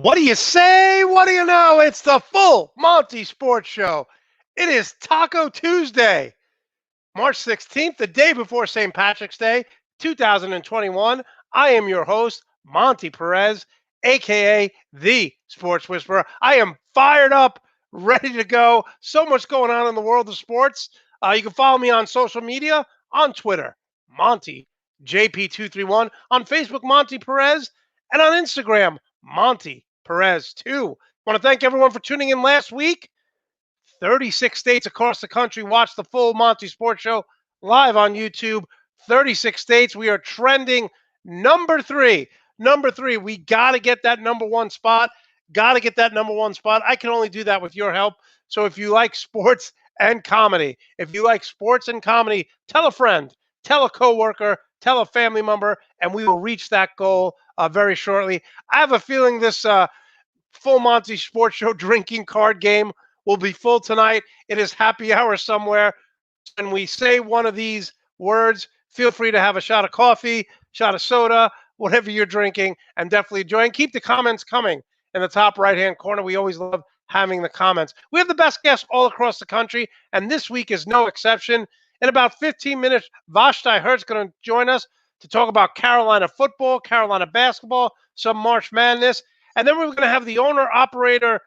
What do you say? What do you know? It's the full Monty Sports Show. It is Taco Tuesday, March 16th, the day before St. Patrick's Day, 2021. I am your host, Monty Perez, aka the Sports Whisperer. I am fired up, ready to go. So much going on in the world of sports. You can follow me on social media on Twitter, Monty JP231, on Facebook, Monty Perez, and on Instagram, Monty Perez 2. Want to thank everyone for tuning in last week. 36 states across the country watch the full Monty Sports Show live on YouTube. 36 states. We are trending number three. Number three. We got to get that number one spot. Got to get that number one spot. I can only do that with your help. So if you like sports and comedy, tell a friend, tell a coworker, tell a family member, and we will reach that goal very shortly. I have a feeling this full Monty Sports Show drinking card game will be full tonight. It is happy hour somewhere. When we say one of these words, feel free to have a shot of coffee, shot of soda, whatever you're drinking, and definitely join. Keep the comments coming in the top right-hand corner. We always love having the comments. We have the best guests all across the country, and this week is no exception. In about 15 minutes, Vlasta Hurt is going to join us to talk about Carolina football, Carolina basketball, some March Madness. And then we're going to have the owner-operator,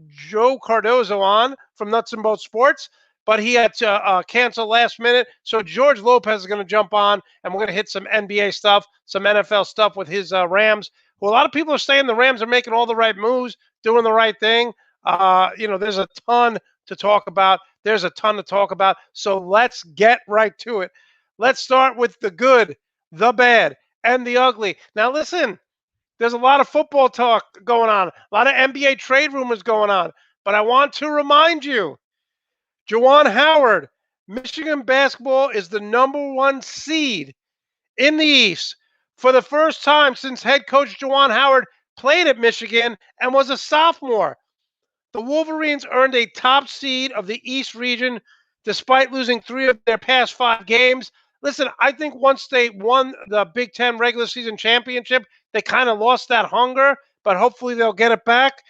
Joe Cardozo, on from Nuts and Bolts Sports, but he had to cancel last minute. So George Lopez is going to jump on, and we're going to hit some NBA stuff, some NFL stuff with his Rams, who a lot of people are saying the Rams are making all the right moves, doing the right thing. There's a ton to talk about. So let's get right to it. Let's start with the good, the bad, and the ugly. Now, listen. There's a lot of football talk going on, a lot of NBA trade rumors going on. But I want to remind you, Juwan Howard, Michigan basketball is the number one seed in the East for the first time since head coach Juwan Howard played at Michigan and was a sophomore. The Wolverines earned a top seed of the East region despite losing 3 of their past 5 games. Listen, I think once they won the Big Ten regular season championship, they kind of lost that hunger, but hopefully they'll get it back.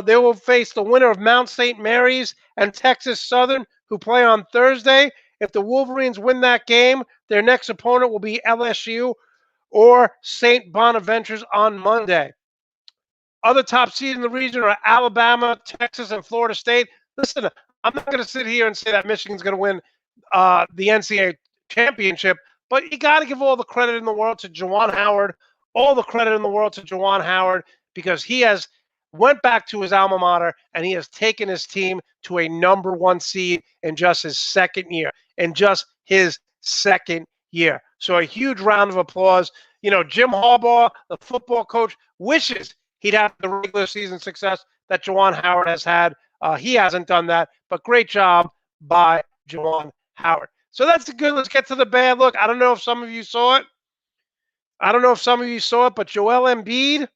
They will face the winner of Mount St. Mary's and Texas Southern, who play on Thursday. If the Wolverines win that game, their next opponent will be LSU or St. Bonaventure's on Monday. Other top seeds in the region are Alabama, Texas, and Florida State. Listen, I'm not going to sit here and say that Michigan's going to win the NCAA championship, but you got to give all the credit in the world to Juwan Howard, because he has went back to his alma mater and he has taken his team to a number one seed in just his second year. So a huge round of applause. Jim Harbaugh, the football coach, wishes he'd have the regular season success that Juwan Howard has had. He hasn't done that, but great job by Juwan Howard. So that's the good. Let's get to the bad. Look, I don't know if some of you saw it, but Joel Embiid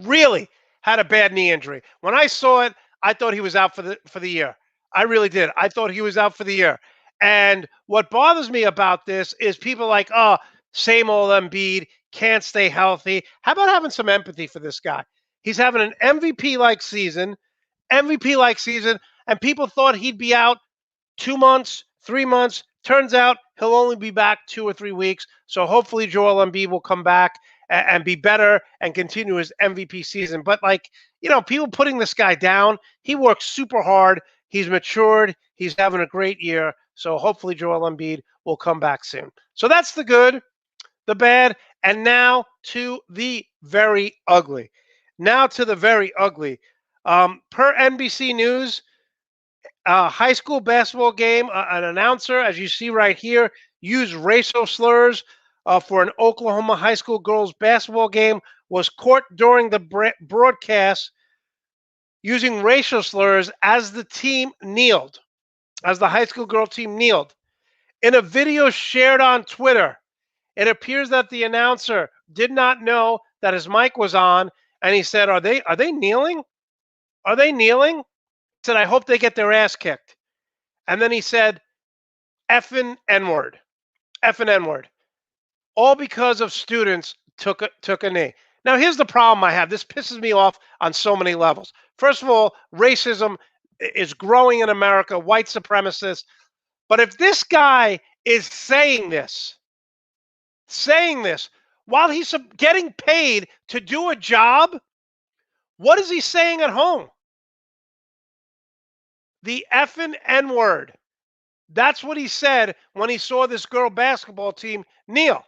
really had a bad knee injury. When I saw it, I thought he was out for the year. I really did. I thought he was out for the year. And what bothers me about this is people like, oh, same old Embiid, can't stay healthy. How about having some empathy for this guy? He's having an MVP-like season, and people thought he'd be out 2 months, 3 months. Turns out he'll only be back 2 or 3 weeks. So hopefully Joel Embiid will come back and be better and continue his MVP season. But people putting this guy down, he works super hard. He's matured. He's having a great year. So hopefully Joel Embiid will come back soon. So that's the good, the bad, and now to the very ugly. Per NBC News, high school basketball game, an announcer, as you see right here, used racial slurs for an Oklahoma high school girls basketball game, was caught during the broadcast using racial slurs as the high school girl team kneeled. In a video shared on Twitter, it appears that the announcer did not know that his mic was on, and he said, "Are they kneeling? Are they kneeling?" He said, "I hope they get their ass kicked." And then he said, effing N-word. All because of students took a knee. Now, here's the problem I have. This pisses me off on so many levels. First of all, racism is growing in America, white supremacists. But if this guy is saying this while he's getting paid to do a job, what is he saying at home? The effing N word. That's what he said when he saw this girl basketball team kneel.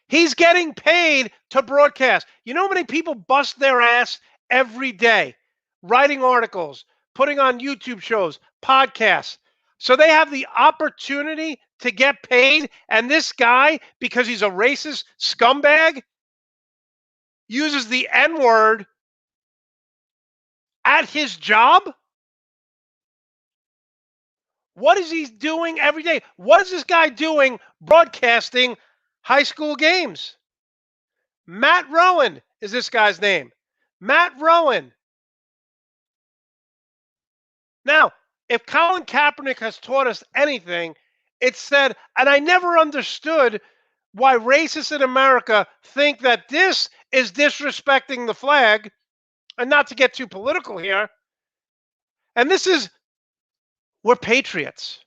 He's getting paid to broadcast. You know how many people bust their ass every day writing articles, putting on YouTube shows, podcasts. So they have the opportunity to get paid. And this guy, because he's a racist scumbag, uses the N word at his job. What is he doing every day? What is this guy doing broadcasting high school games? Matt Rowan is this guy's name. Matt Rowan. Now, if Colin Kaepernick has taught us anything, it's said, and I never understood why racists in America think that this is disrespecting the flag, and not to get too political here, and this is, we're patriots.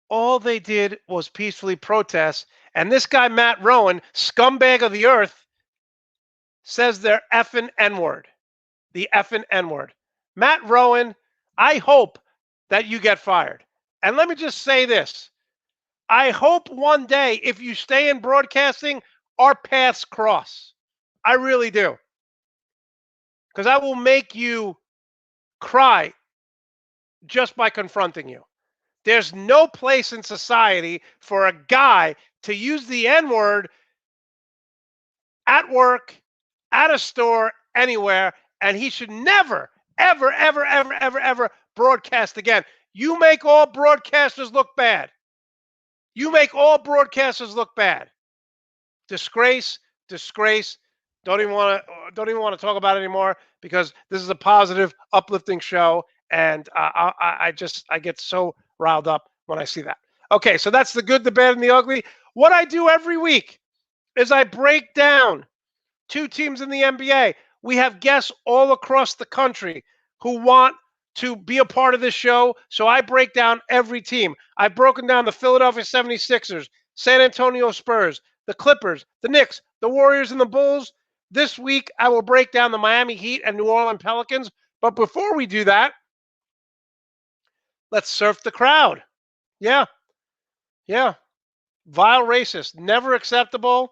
All they did was peacefully protest, and this guy, Matt Rowan, scumbag of the earth, says they're effing N-word. The effing N-word. Matt Rowan, I hope that you get fired. And let me just say this. I hope one day, if you stay in broadcasting, our paths cross. I really do. Because I will make you cry just by confronting you. There's no place in society for a guy to use the N-word at work, at a store, anywhere, and he should never, ever, ever, ever, ever, ever broadcast again. You make all broadcasters look bad. You make all broadcasters look bad. Disgrace, disgrace. Don't even want to talk about it anymore, because this is a positive, uplifting show, and I get so riled up when I see that. Okay, so that's the good, the bad, and the ugly. What I do every week is I break down two teams in the NBA. We have guests all across the country who want to be a part of this show, so I break down every team. I've broken down the Philadelphia 76ers, San Antonio Spurs, the Clippers, the Knicks, the Warriors, and the Bulls. This week, I will break down the Miami Heat and New Orleans Pelicans. But before we do that, let's surf the crowd. Yeah. Vile racist, never acceptable.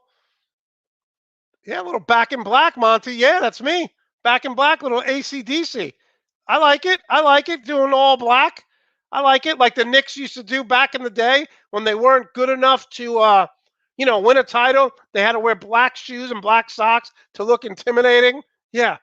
Yeah, a little Back in Black, Monte. Yeah, that's me. Back in Black, little AC/DC. I like it, doing all black. I like it, like the Knicks used to do back in the day when they weren't good enough to, win a title. They had to wear black shoes and black socks to look intimidating. Yeah.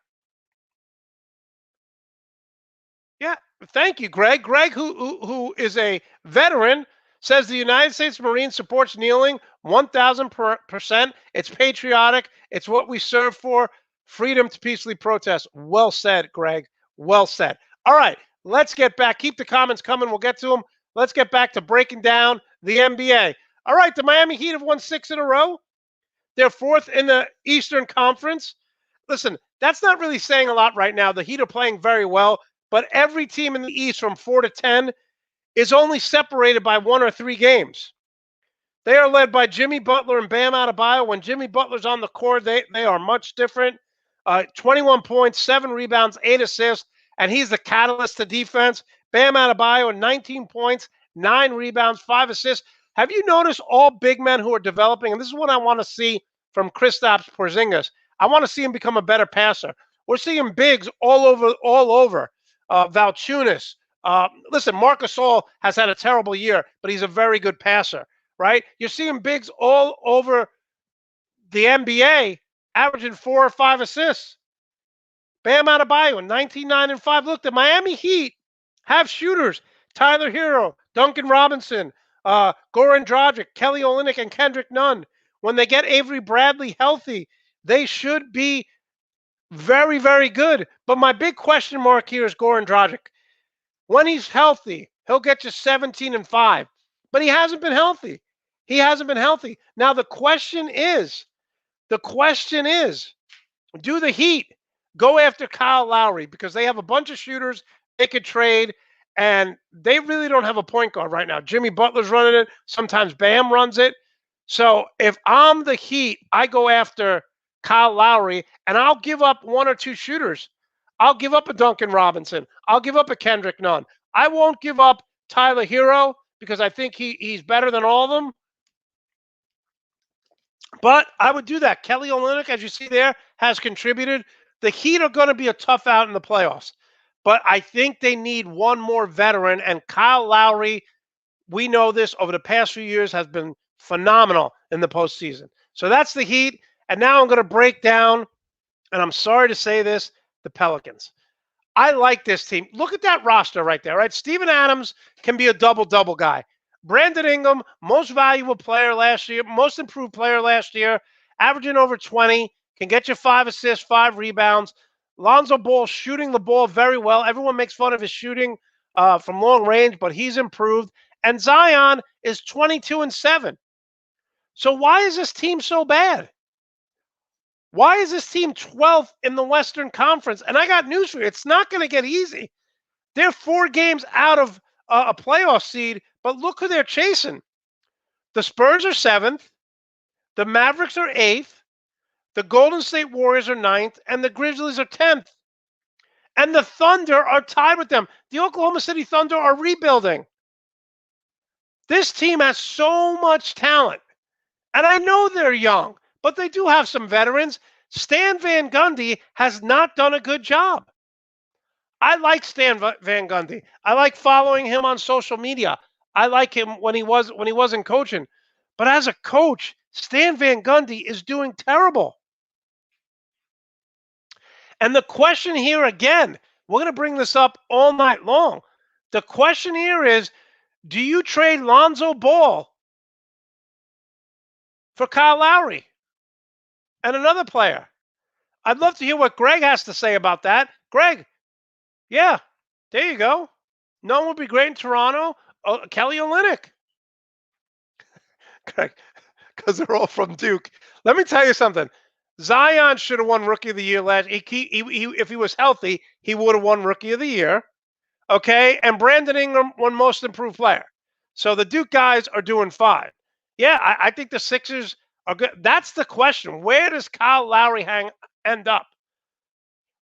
Yeah. Thank you, Greg. Greg, who is a veteran, says the United States Marine supports kneeling 1,000%. It's patriotic. It's what we serve for. Freedom to peacefully protest. Well said, Greg. Well said. All right, let's get back. Keep the comments coming. We'll get to them. Let's get back to breaking down the NBA. All right, the Miami Heat have won 6 in a row. They're 4th in the Eastern Conference. Listen, that's not really saying a lot right now. The Heat are playing very well, but every team in the East from 4 to 10 is only separated by 1 or 3 games. They are led by Jimmy Butler and Bam Adebayo. When Jimmy Butler's on the court, they are much different. 21 points, 7 rebounds, 8 assists, and he's the catalyst to defense. Bam Adebayo, 19 points, 9 rebounds, 5 assists. Have you noticed all big men who are developing? And this is what I want to see from Kristaps Porzingis. I want to see him become a better passer. We're seeing bigs all over. Valanciunas. Listen, Marc Gasol has had a terrible year, but he's a very good passer, right? You're seeing bigs all over the NBA averaging 4 or 5 assists. Bam Adebayo, 19, 9, and 5. Look, the Miami Heat have shooters. Tyler Hero, Duncan Robinson, Goran Dragic, Kelly Olynyk, and Kendrick Nunn. When they get Avery Bradley healthy, they should be very, very good. But my big question mark here is Goran Dragic. When he's healthy, he'll get you 17 and 5. But he hasn't been healthy. He hasn't been healthy. Now the question is, do the Heat go after Kyle Lowry because they have a bunch of shooters they could trade, and they really don't have a point guard right now. Jimmy Butler's running it. Sometimes Bam runs it. So if I'm the Heat, I go after Kyle Lowry, and I'll give up one or two shooters. I'll give up a Duncan Robinson. I'll give up a Kendrick Nunn. I won't give up Tyler Hero because I think he's better than all of them. But I would do that. Kelly Olynyk, as you see there, has contributed. The Heat are going to be a tough out in the playoffs. But I think they need one more veteran, and Kyle Lowry, we know this over the past few years, has been phenomenal in the postseason. So that's the Heat. And now I'm going to break down, and I'm sorry to say this, the Pelicans. I like this team. Look at that roster right there, right? Steven Adams can be a double-double guy. Brandon Ingram, most valuable player last year, most improved player last year, averaging over 20, can get you 5 assists, 5 rebounds. Lonzo Ball shooting the ball very well. Everyone makes fun of his shooting from long range, but he's improved. And Zion is 22-7. So why is this team so bad? Why is this team 12th in the Western Conference? And I got news for you. It's not going to get easy. They're 4 games out of a playoff seed, but look who they're chasing. The Spurs are 7th. The Mavericks are 8th. The Golden State Warriors are 9th. And the Grizzlies are 10th. And the Thunder are tied with them. The Oklahoma City Thunder are rebuilding. This team has so much talent. And I know they're young, but they do have some veterans. Stan Van Gundy has not done a good job. I like Stan Van Gundy. I like following him on social media. I like him when he wasn't coaching. But as a coach, Stan Van Gundy is doing terrible. And the question here again, we're going to bring this up all night long. The question here is, do you trade Lonzo Ball for Kyle Lowry and another player? I'd love to hear what Greg has to say about that. Greg, yeah, there you go. No one would be great in Toronto. Kelly Olynyk. Greg, because they're all from Duke. Let me tell you something. Zion should have won Rookie of the Year last. If he was healthy, he would have won Rookie of the Year. Okay, and Brandon Ingram won Most Improved Player. So the Duke guys are doing fine. Yeah, I think the Sixers are good. That's the question. Where does Kyle Lowry end up?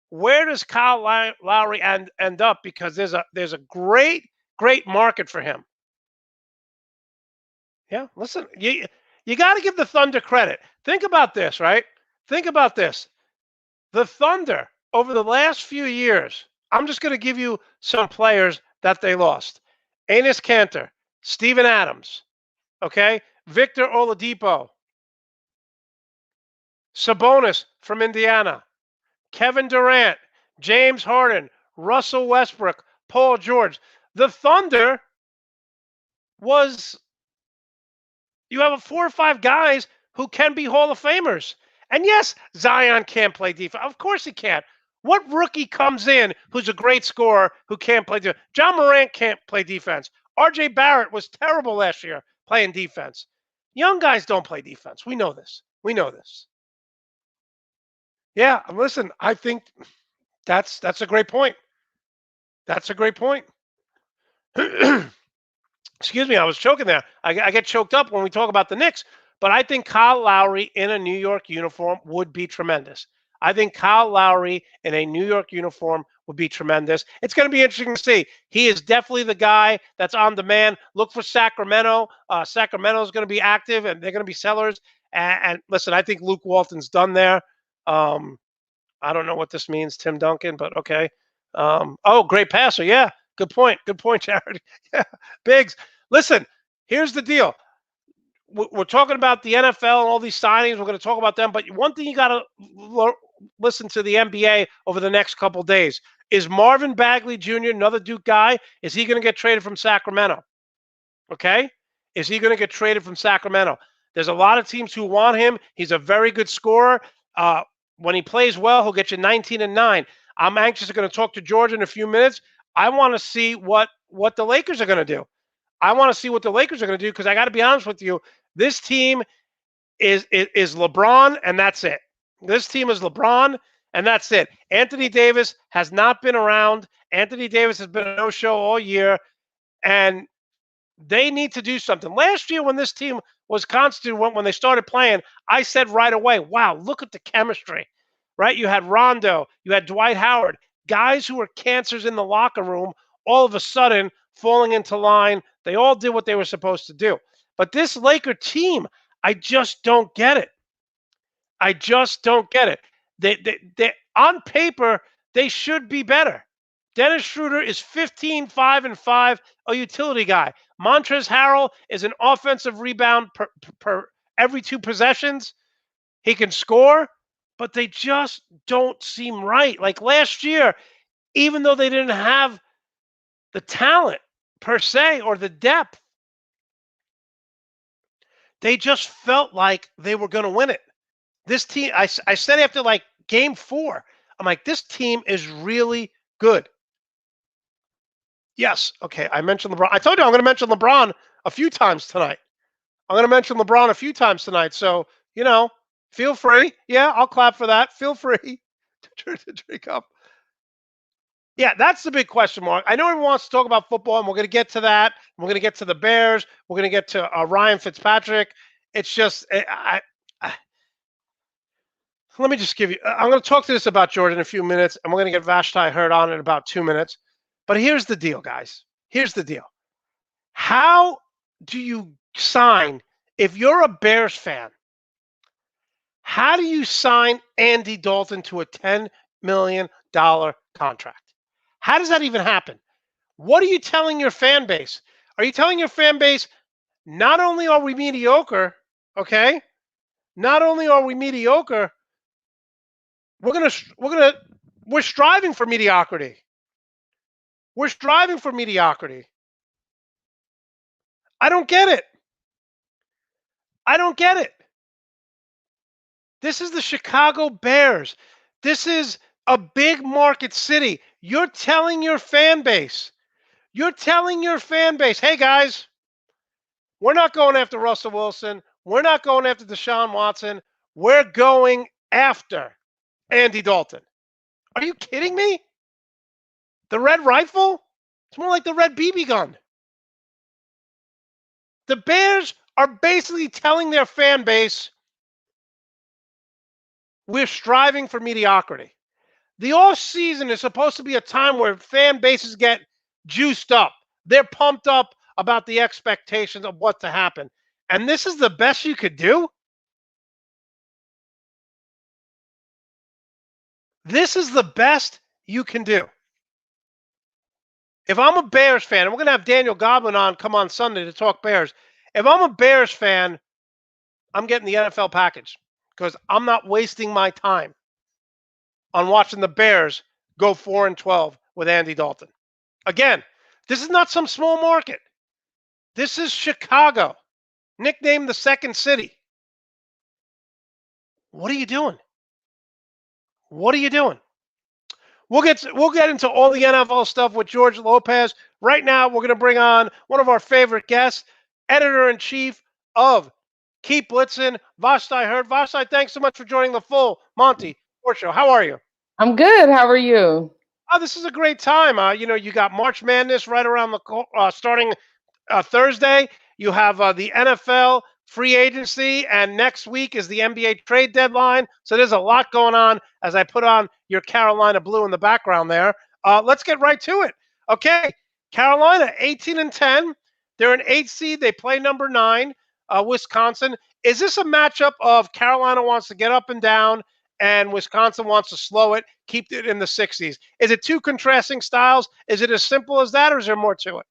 Where does Kyle Lowry end up? Because there's a great market for him. Yeah, listen, you got to give the Thunder credit. Think about this, right? Think about this. The Thunder over the last few years, I'm just going to give you some players that they lost. Enes Kanter, Steven Adams, okay? Victor Oladipo, Sabonis from Indiana, Kevin Durant, James Harden, Russell Westbrook, Paul George. The Thunder you have 4 or 5 guys who can be Hall of Famers. And yes, Zion can't play defense. Of course he can't. What rookie comes in who's a great scorer who can't play defense? John Morant can't play defense. R.J. Barrett was terrible last year playing defense. Young guys don't play defense. We know this. Yeah, listen, I think that's a great point. That's a great point. Excuse me, I was choking there. I get choked up when we talk about the Knicks, but I think Kyle Lowry in a New York uniform would be tremendous. I think Kyle Lowry in a New York uniform would be tremendous. It's going to be interesting to see. He is definitely the guy that's on demand. Look for Sacramento. Sacramento is going to be active, and they're going to be sellers. And listen, I think Luke Walton's done there. I don't know what this means, Tim Duncan, but okay. Great passer. Yeah, good point. Good point, Jared. Yeah, Biggs. Listen, here's the deal. We're talking about the NFL and all these signings. We're going to talk about them. But one thing you got to listen to the NBA over the next couple days. Is Marvin Bagley Jr., another Duke guy, is he going to get traded from Sacramento? Okay? Is he going to get traded from Sacramento? There's a lot of teams who want him. He's a very good scorer. When he plays well, he'll get you 19 and 9. I'm anxious. I'm going to talk to George in a few minutes. I want to see what the Lakers are going to do. I want to see what the Lakers are going to do because I got to be honest with you. This team is LeBron, and that's it. This team is LeBron, and that's it. Anthony Davis has not been around. Anthony Davis has been a no-show all year, and they need to do something. Last year when this team was constituted, when they started playing, I said right away, wow, look at the chemistry, right? You had Rondo, you had Dwight Howard, guys who were cancers in the locker room, all of a sudden falling into line. They all did what they were supposed to do. But this Laker team, I just don't get it. I just don't get it. They on paper, they should be better. Dennis Schroeder is 15, 5, and 5, a utility guy. Montrezl Harrell is an offensive rebound per every 2 possessions. He can score, but they just don't seem right. Like last year, even though they didn't have the talent per se or the depth, they just felt like they were going to win it. This team, I said after like game 4, I'm like, this team is really good. Yes, okay, I mentioned LeBron. I told you I'm going to mention LeBron a few times tonight. I'm going to mention LeBron a few times tonight. So, feel free. Yeah, I'll clap for that. Feel free to drink up. Yeah, that's the big question mark. I know everyone wants to talk about football, and we're going to get to that. We're going to get to the Bears. We're going to get to Ryan Fitzpatrick. It's just, let me just give you, I'm going to talk to this about Jordan in a few minutes, and we're going to get Vlasta Hurt on in about 2 minutes. But here's the deal, guys. Here's the deal. How do you sign, if you're a Bears fan, how do you sign Andy Dalton to a $10 million contract? How does that even happen? What are you telling your fan base? Are you telling your fan base, not only are we mediocre, okay? Not only are we mediocre, we're striving for mediocrity. We're striving for mediocrity. I don't get it. I don't get it. This is the Chicago Bears. This is a big market city. You're telling your fan base, hey guys, we're not going after Russell Wilson. We're not going after Deshaun Watson. We're going after Andy Dalton. Are you kidding me? The red rifle? It's more like the red BB gun. The Bears are basically telling their fan base, we're striving for mediocrity. The offseason is supposed to be a time where fan bases get juiced up. They're pumped up about the expectations of what to happen. And this is the best you could do? This is the best you can do. If I'm a Bears fan, and we're going to have Daniel Goblin come on Sunday to talk Bears. If I'm a Bears fan, I'm getting the NFL package because I'm not wasting my time on watching the Bears go 4-12 with Andy Dalton. Again, this is not some small market. This is Chicago, nicknamed the Second City. What are you doing? What are you doing? We'll get into all the NFL stuff with George Lopez. Right now, we're going to bring on one of our favorite guests, editor-in-chief of Keep Blitzing, Vlasta Hurt. Vlasta, thanks so much for joining the full Monte Sports Show. How are you? I'm good. How are you? Oh, this is a great time. You got March Madness right around the starting Thursday. You have the NFL free agency, and next week is the NBA trade deadline. So there's a lot going on as I put on your Carolina blue in the background there. Let's get right to it. Okay, Carolina, 18-10. They're an 8 seed. They play number 9, Wisconsin. Is this a matchup of Carolina wants to get up and down, and Wisconsin wants to slow it, keep it in the 60s? Is it two contrasting styles? Is it as simple as that, or is there more to it?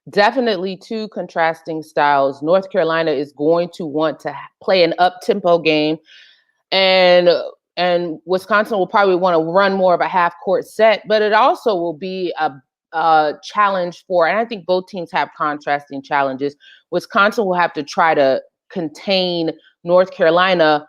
Definitely two contrasting styles. North Carolina is going to want to play an up-tempo game, and Wisconsin will probably want to run more of a half-court set, but it also will be a challenge for, and I think both teams have contrasting challenges. Wisconsin will have to try to contain North Carolina's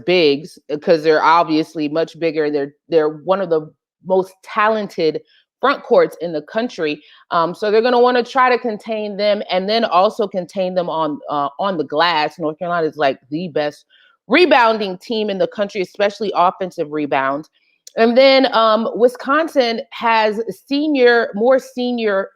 bigs because they're obviously much bigger. They're one of the most talented front courts in the country. So they're going to want to try to contain them, and then also contain them on the glass. North Carolina is like the best rebounding team in the country, especially offensive rebounds. And then Wisconsin has more senior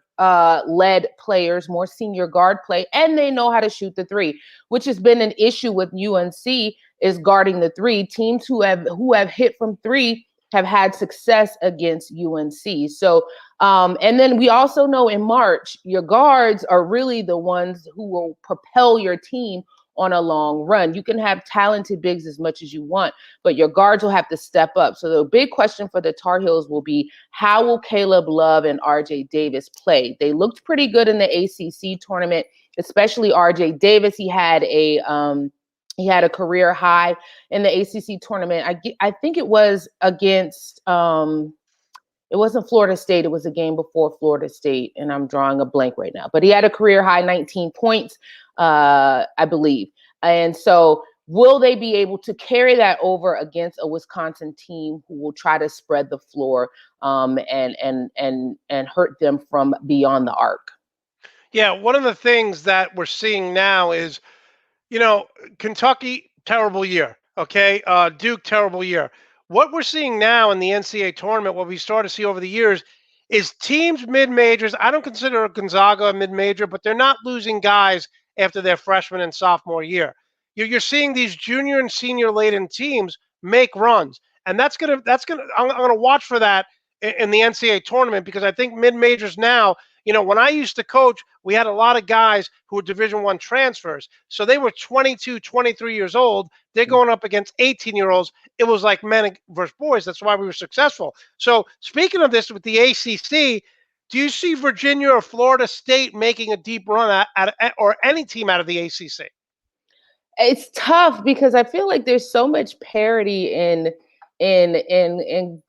led players, more senior guard play, and they know how to shoot the three, which has been an issue with UNC, is guarding the three. Teams who have hit from three have had success against UNC. So, and then we also know in March, your guards are really the ones who will propel your team on a long run. You can have talented bigs as much as you want, but your guards will have to step up. So the big question for the Tar Heels will be, how will Caleb Love and RJ Davis play? They looked pretty good in the ACC tournament, especially RJ Davis. He had a career high in the ACC tournament. I think it was against it wasn't Florida State. It was a game before Florida State, and I'm drawing a blank right now. But he had a career high 19 points, I believe. And so will they be able to carry that over against a Wisconsin team who will try to spread the floor and hurt them from beyond the arc? Yeah, one of the things that we're seeing now is, Kentucky, terrible year. Okay. Duke, terrible year. What we're seeing now in the NCAA tournament, what we started to see over the years, is teams mid-majors. I don't consider Gonzaga a mid-major, but they're not losing guys after their freshman and sophomore year. You're seeing these junior and senior laden teams make runs, and I'm gonna watch for that in the NCAA tournament, because I think mid-majors now. When I used to coach, we had a lot of guys who were Division I transfers. So they were 22, 23 years old. They're going up against 18-year-olds. It was like men versus boys. That's why we were successful. So speaking of this with the ACC, do you see Virginia or Florida State making a deep run or any team out of the ACC? It's tough because I feel like there's so much parity in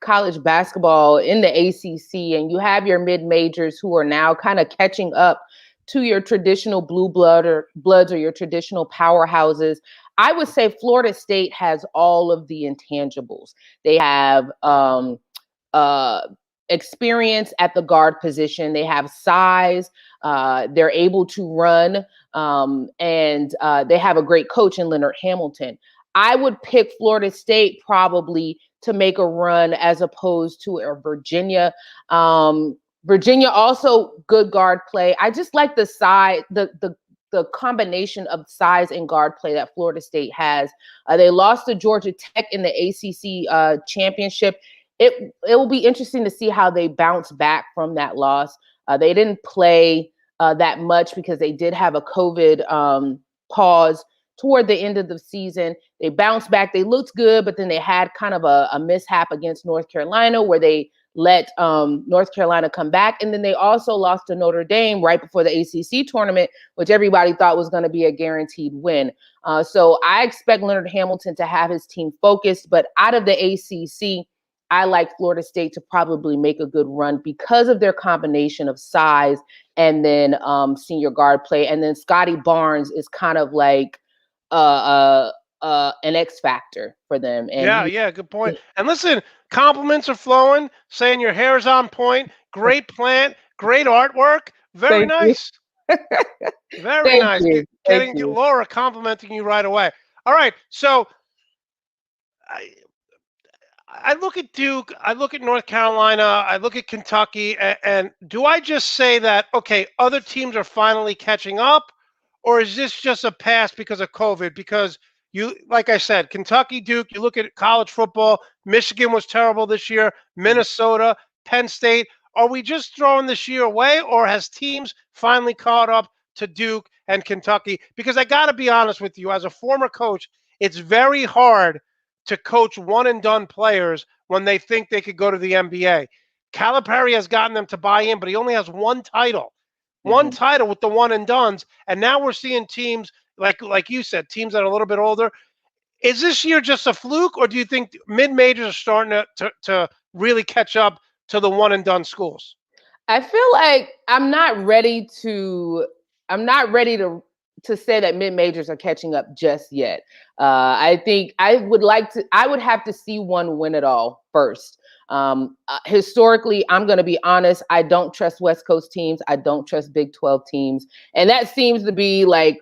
college basketball in the ACC, and you have your mid majors who are now kind of catching up to your traditional bloods or your traditional powerhouses. I would say Florida State has all of the intangibles. They have experience at the guard position. They have size. They're able to run, and they have a great coach in Leonard Hamilton. I would pick Florida State probably to make a run as opposed to Virginia. Virginia also good guard play. I just like the size, the combination of size and guard play that Florida State has. They lost to Georgia Tech in the ACC championship. It will be interesting to see how they bounce back from that loss. They didn't play that much because they did have a COVID pause toward the end of the season. They bounced back. They looked good, but then they had kind of a mishap against North Carolina where they let North Carolina come back. And then they also lost to Notre Dame right before the ACC tournament, which everybody thought was going to be a guaranteed win. So I expect Leonard Hamilton to have his team focused, but out of the ACC, I like Florida State to probably make a good run because of their combination of size and then senior guard play. And then Scotty Barnes is kind of like an X factor for them. And yeah, good point. And listen, compliments are flowing, saying your hair is on point, great plant, great artwork, very nice. Very nice. Getting Laura complimenting you right away. All right, so I look at Duke, I look at North Carolina, I look at Kentucky, and do I just say that, okay, other teams are finally catching up, or is this just a pass because of COVID? Because like I said, Kentucky, Duke, you look at college football, Michigan was terrible this year, Minnesota, Penn State. Are we just throwing this year away, or has teams finally caught up to Duke and Kentucky? Because I got to be honest with you, as a former coach, it's very hard to coach one-and-done players when they think they could go to the NBA. Calipari has gotten them to buy in, but he only has one title. One title with the one-and-dones, and now we're seeing teams, like you said, teams that are a little bit older. Is this year just a fluke, or do you think mid-majors are starting to really catch up to the one-and-done schools? I feel like I'm not ready to say that mid-majors are catching up just yet. I think I would have to see one win it all first. Historically, I'm going to be honest, I don't trust West Coast teams. I don't trust Big 12 teams. And that seems to be like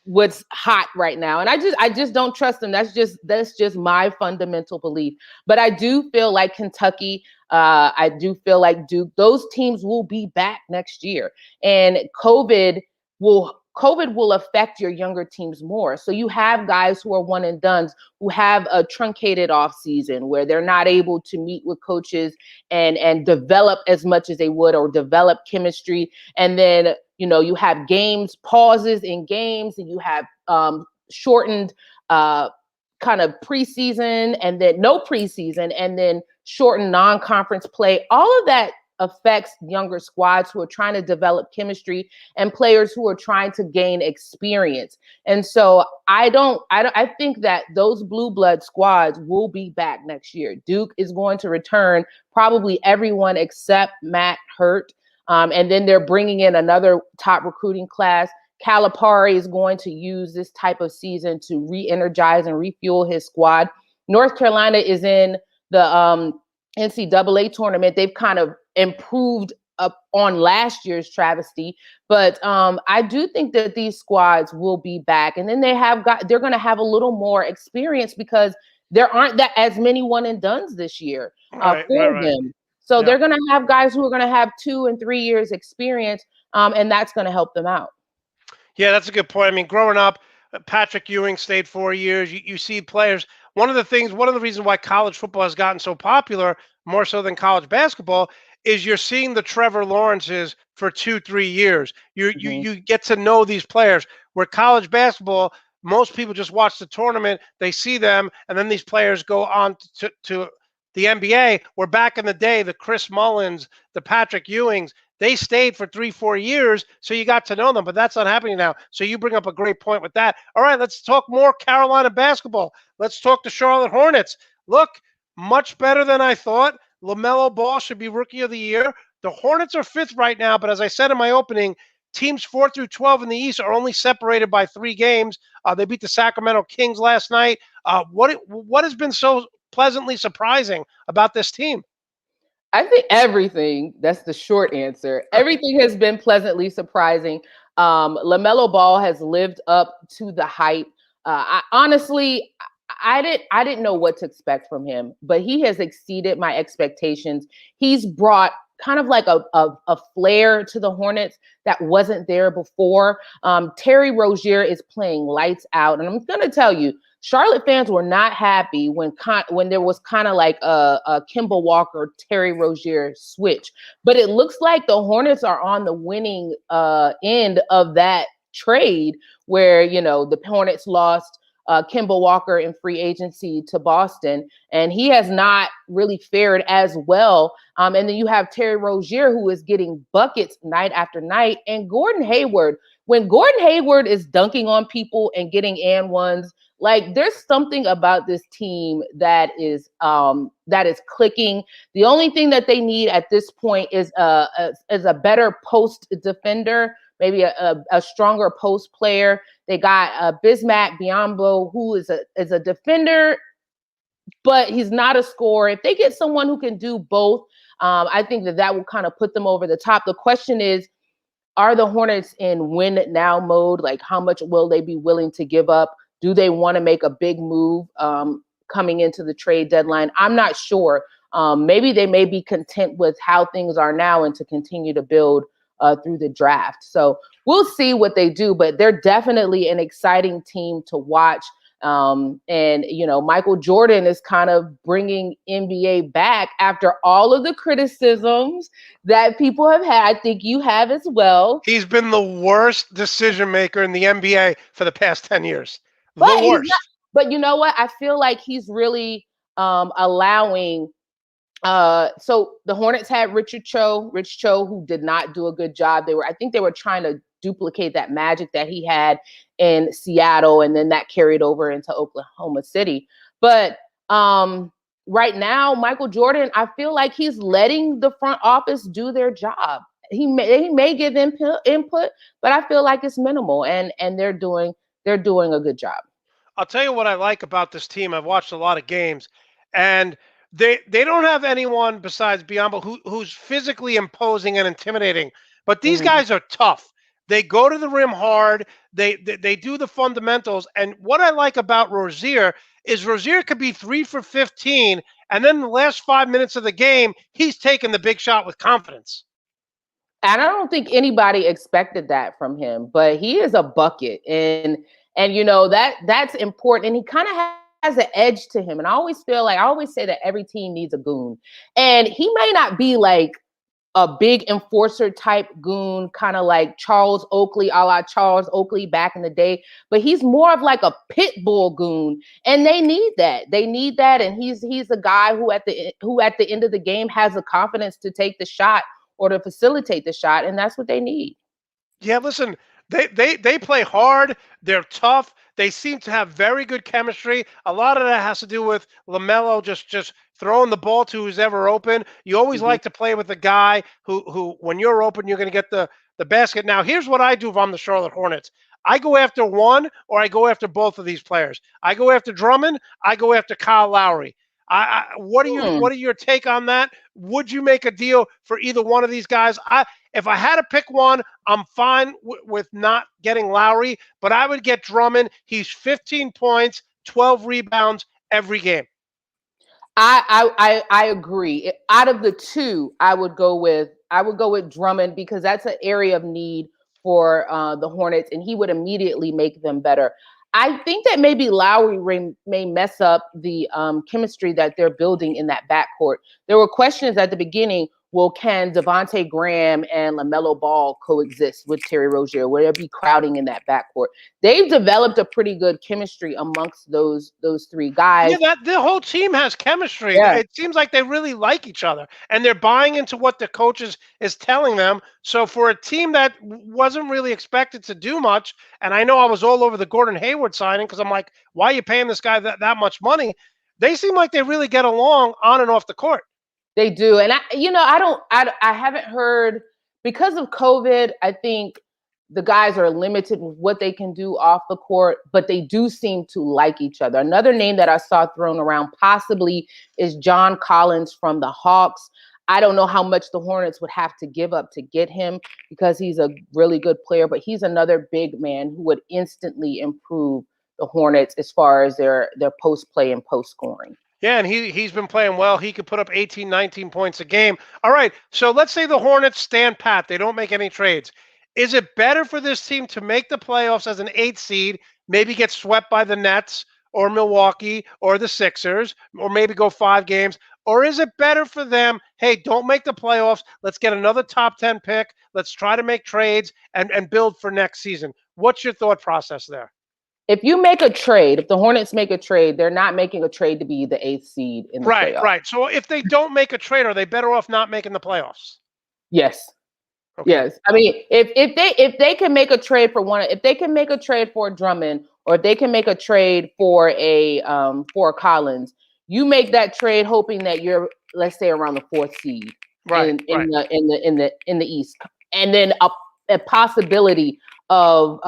what's hot right now. And I just don't trust them. That's just my fundamental belief. But I do feel like Kentucky, I do feel like Duke, those teams will be back next year. And COVID will affect your younger teams more. So you have guys who are one and dones who have a truncated off season where they're not able to meet with coaches and develop as much as they would, or develop chemistry. And then, you have pauses in games, and you have shortened kind of preseason, and then no preseason, and then shortened non-conference play. All of that affects younger squads who are trying to develop chemistry and players who are trying to gain experience. And so I think that those blue blood squads will be back next year. Duke is going to return probably everyone except Matt Hurt. And then they're bringing in another top recruiting class. Calipari is going to use this type of season to re-energize and refuel his squad. North Carolina is in the NCAA tournament. They've kind of improved up on last year's travesty, but I do think that these squads will be back, and then they're going to have a little more experience because there aren't that as many one and dones this year for them. So they're going to have guys who are going to have 2 and 3 years experience, and that's going to help them out. Yeah, that's a good point. I mean, growing up, Patrick Ewing stayed 4 years. You see players. One of the reasons why college football has gotten so popular, more so than college basketball, is you're seeing the Trevor Lawrences for 2-3 years. You get to know these players. Where college basketball, most people just watch the tournament, they see them, and then these players go on to the NBA. Where back in the day, the Chris Mullins, the Patrick Ewings, they stayed for 3-4 years, so you got to know them, but that's not happening now. So you bring up a great point with that. All right, let's talk more Carolina basketball. Let's talk the Charlotte Hornets. Look, much better than I thought. LaMelo Ball should be Rookie of the Year. The Hornets are 5th right now, but as I said in my opening, teams 4 through 12 in the East are only separated by 3 games. They beat the Sacramento Kings last night. What has been so pleasantly surprising about this team? I think everything. That's the short answer. Everything has been pleasantly surprising. LaMelo Ball has lived up to the hype. I didn't know what to expect from him, but he has exceeded my expectations. He's brought kind of like a flair to the Hornets that wasn't there before. Terry Rozier is playing lights out. And I'm going to tell you, Charlotte fans were not happy when there was kind of like a Kemba Walker, Terry Rozier switch. But it looks like the Hornets are on the winning end of that trade where, the Hornets lost Kemba Walker in free agency to Boston, and he has not really fared as well. And then you have Terry Rozier, who is getting buckets night after night, and Gordon Hayward. When Gordon Hayward is dunking on people and getting and ones, like there's something about this team that is clicking. The only thing that they need at this point is a better post defender, maybe a stronger post player. They got Bismack Biyombo, who is a defender, but he's not a scorer. If they get someone who can do both, I think that will kind of put them over the top. The question is, are the Hornets in win now mode? Like, how much will they be willing to give up? Do they want to make a big move coming into the trade deadline? I'm not sure. Maybe they may be content with how things are now and to continue to build through the draft. So we'll see what they do, but they're definitely an exciting team to watch. And, Michael Jordan is kind of bringing NBA back after all of the criticisms that people have had. I think you have as well. He's been the worst decision maker in the NBA for the past 10 years. The worst. But you know what? I feel like he's really allowing. So the Hornets had Rich Cho, who did not do a good job. I think they were trying to duplicate that magic that he had in Seattle, and then that carried over into Oklahoma City. But right now, Michael Jordan, I feel like he's letting the front office do their job. He may give input, but I feel like it's minimal, and they're doing a good job. I'll tell you what I like about this team. I've watched a lot of games, and They don't have anyone besides Biombo who's physically imposing and intimidating. But these Mhm. guys are tough. They go to the rim hard. They do the fundamentals. And what I like about Rozier is Rozier could be 3 for 15, and then the last 5 minutes of the game, he's taking the big shot with confidence. And I don't think anybody expected that from him, but he is a bucket, and that's important. And he kind of has an edge to him. And I always say that every team needs a goon, and he may not be like a big enforcer type goon, kind of like Charles Oakley, a la Charles Oakley back in the day. But he's more of like a pit bull goon, and they need that. They need that, and he's a guy who at the end of the game has the confidence to take the shot or to facilitate the shot, and that's what they need. Yeah, listen, they play hard. They're tough. They seem to have very good chemistry. A lot of that has to do with LaMelo just throwing the ball to who's ever open. You always Mhm. like to play with a guy who when you're open, you're going to get the basket. Now, here's what I do if I'm the Charlotte Hornets. I go after one or I go after both of these players. I go after Drummond. I go after Kyle Lowry. Hmm. What are your take on that? Would you make a deal for either one of these guys? If I had to pick one, I'm fine with not getting Lowry, but I would get Drummond. He's 15 points, 12 rebounds every game. I agree. Out of the two, I would go with Drummond because that's an area of need for the Hornets, and he would immediately make them better. I think that maybe Lowry may mess up the chemistry that they're building in that backcourt. There were questions at the beginning. Well, can Devonte Graham and LaMelo Ball coexist with Terry Rozier? Will there be crowding in that backcourt? They've developed a pretty good chemistry amongst those three Yeah, guys. that the whole team has chemistry. Yeah. It seems like they really like each other, and they're buying into what the coaches is telling them. So for a team that wasn't really expected to do much, and I know I was all over the Gordon Hayward signing because I'm like, why are you paying this guy that much money? They seem like they really get along on and off the court. They do. And I haven't heard because of COVID, I think the guys are limited with what they can do off the court, but they do seem to like each other. Another name that I saw thrown around possibly is John Collins from the Hawks. I don't know how much the Hornets would have to give up to get him because he's a really good player, but he's another big man who would instantly improve the Hornets as far as their post play and post scoring. Yeah, and he's been playing well. He could put up 18, 19 points a game. All right, so let's say the Hornets stand pat. They don't make any trades. Is it better for this team to make the playoffs as an 8 seed, maybe get swept by the Nets or Milwaukee or the Sixers, or maybe go 5 games? Or is it better for them, hey, don't make the playoffs. Let's get another top 10 pick. Let's try to make trades and build for next season. What's your thought process there? If the Hornets make a trade, they're not making a trade to be the eighth seed in the Right, playoffs. right. So if they don't make a trade, are they better off not making the playoffs? Yes. Okay. Yes. I mean, if they can make a trade for one, if they can make a trade for Drummond, or if they can make a trade for Collins, you make that trade hoping that you're, let's say, around the fourth seed Right, right. in the East, and then a possibility of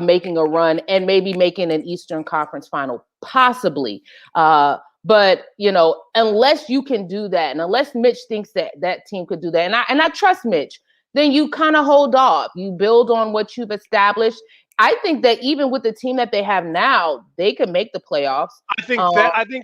making a run and maybe making an Eastern Conference final, possibly. But unless you can do that, and unless Mitch thinks that team could do that, and I trust Mitch, then you kind of hold off. You build on what you've established. I think that even with the team that they have now, they could make the playoffs. I think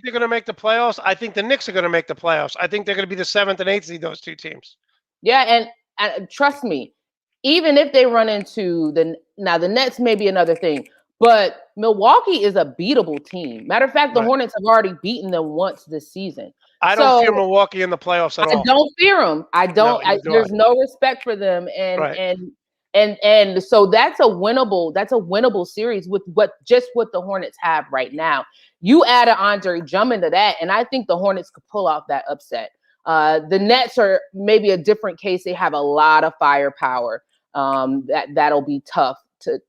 they're going to make the playoffs. I think the Knicks are going to make the playoffs. I think they're going to be the seventh and eighth seed. Those two teams. Yeah, and trust me, even if they run into the Nets may be another thing, but Milwaukee is a beatable team. Matter of fact, the Right. Hornets have already beaten them once this season. I don't fear So Milwaukee in the playoffs at I all. don't fear them. I No, don't. neither do I. There's no respect for them, and Right. and and so that's a winnable. That's a winnable series with what the Hornets have right now. You add an Andre Drummond to that, and I think the Hornets could pull off that upset. The Nets are maybe a different case. They have a lot of firepower. That'll be tough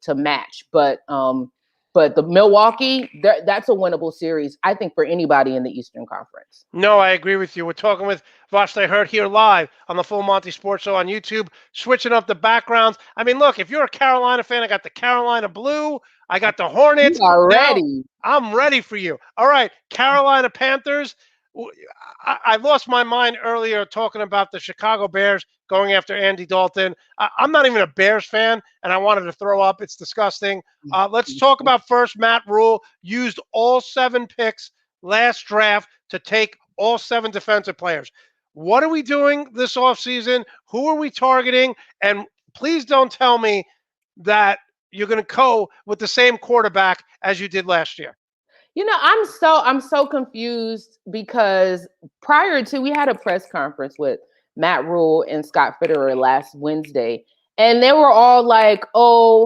to match, but the Milwaukee, that's a winnable series, I think, for anybody in the Eastern Conference. No, I agree with you. We're talking with Vlasta Hurt here live on the Full Monty Sports Show on YouTube, switching up the backgrounds. I mean, look, if you're a Carolina fan, I got the Carolina Blue, I got the You Hornets. are Now ready. I'm ready for you. All right, Carolina Panthers. I lost my mind earlier talking about the Chicago Bears going after Andy Dalton. I'm not even a Bears fan, and I wanted to throw up. It's disgusting. Let's talk about first Matt Rule used all 7 picks last draft to take all 7 defensive players. What are we doing this offseason? Who are we targeting? And please don't tell me that you're going to go with the same quarterback as you did last year. I'm so confused because prior to we had a press conference with Matt Rule and Scott Fitterer last Wednesday, and they were all like, "Oh,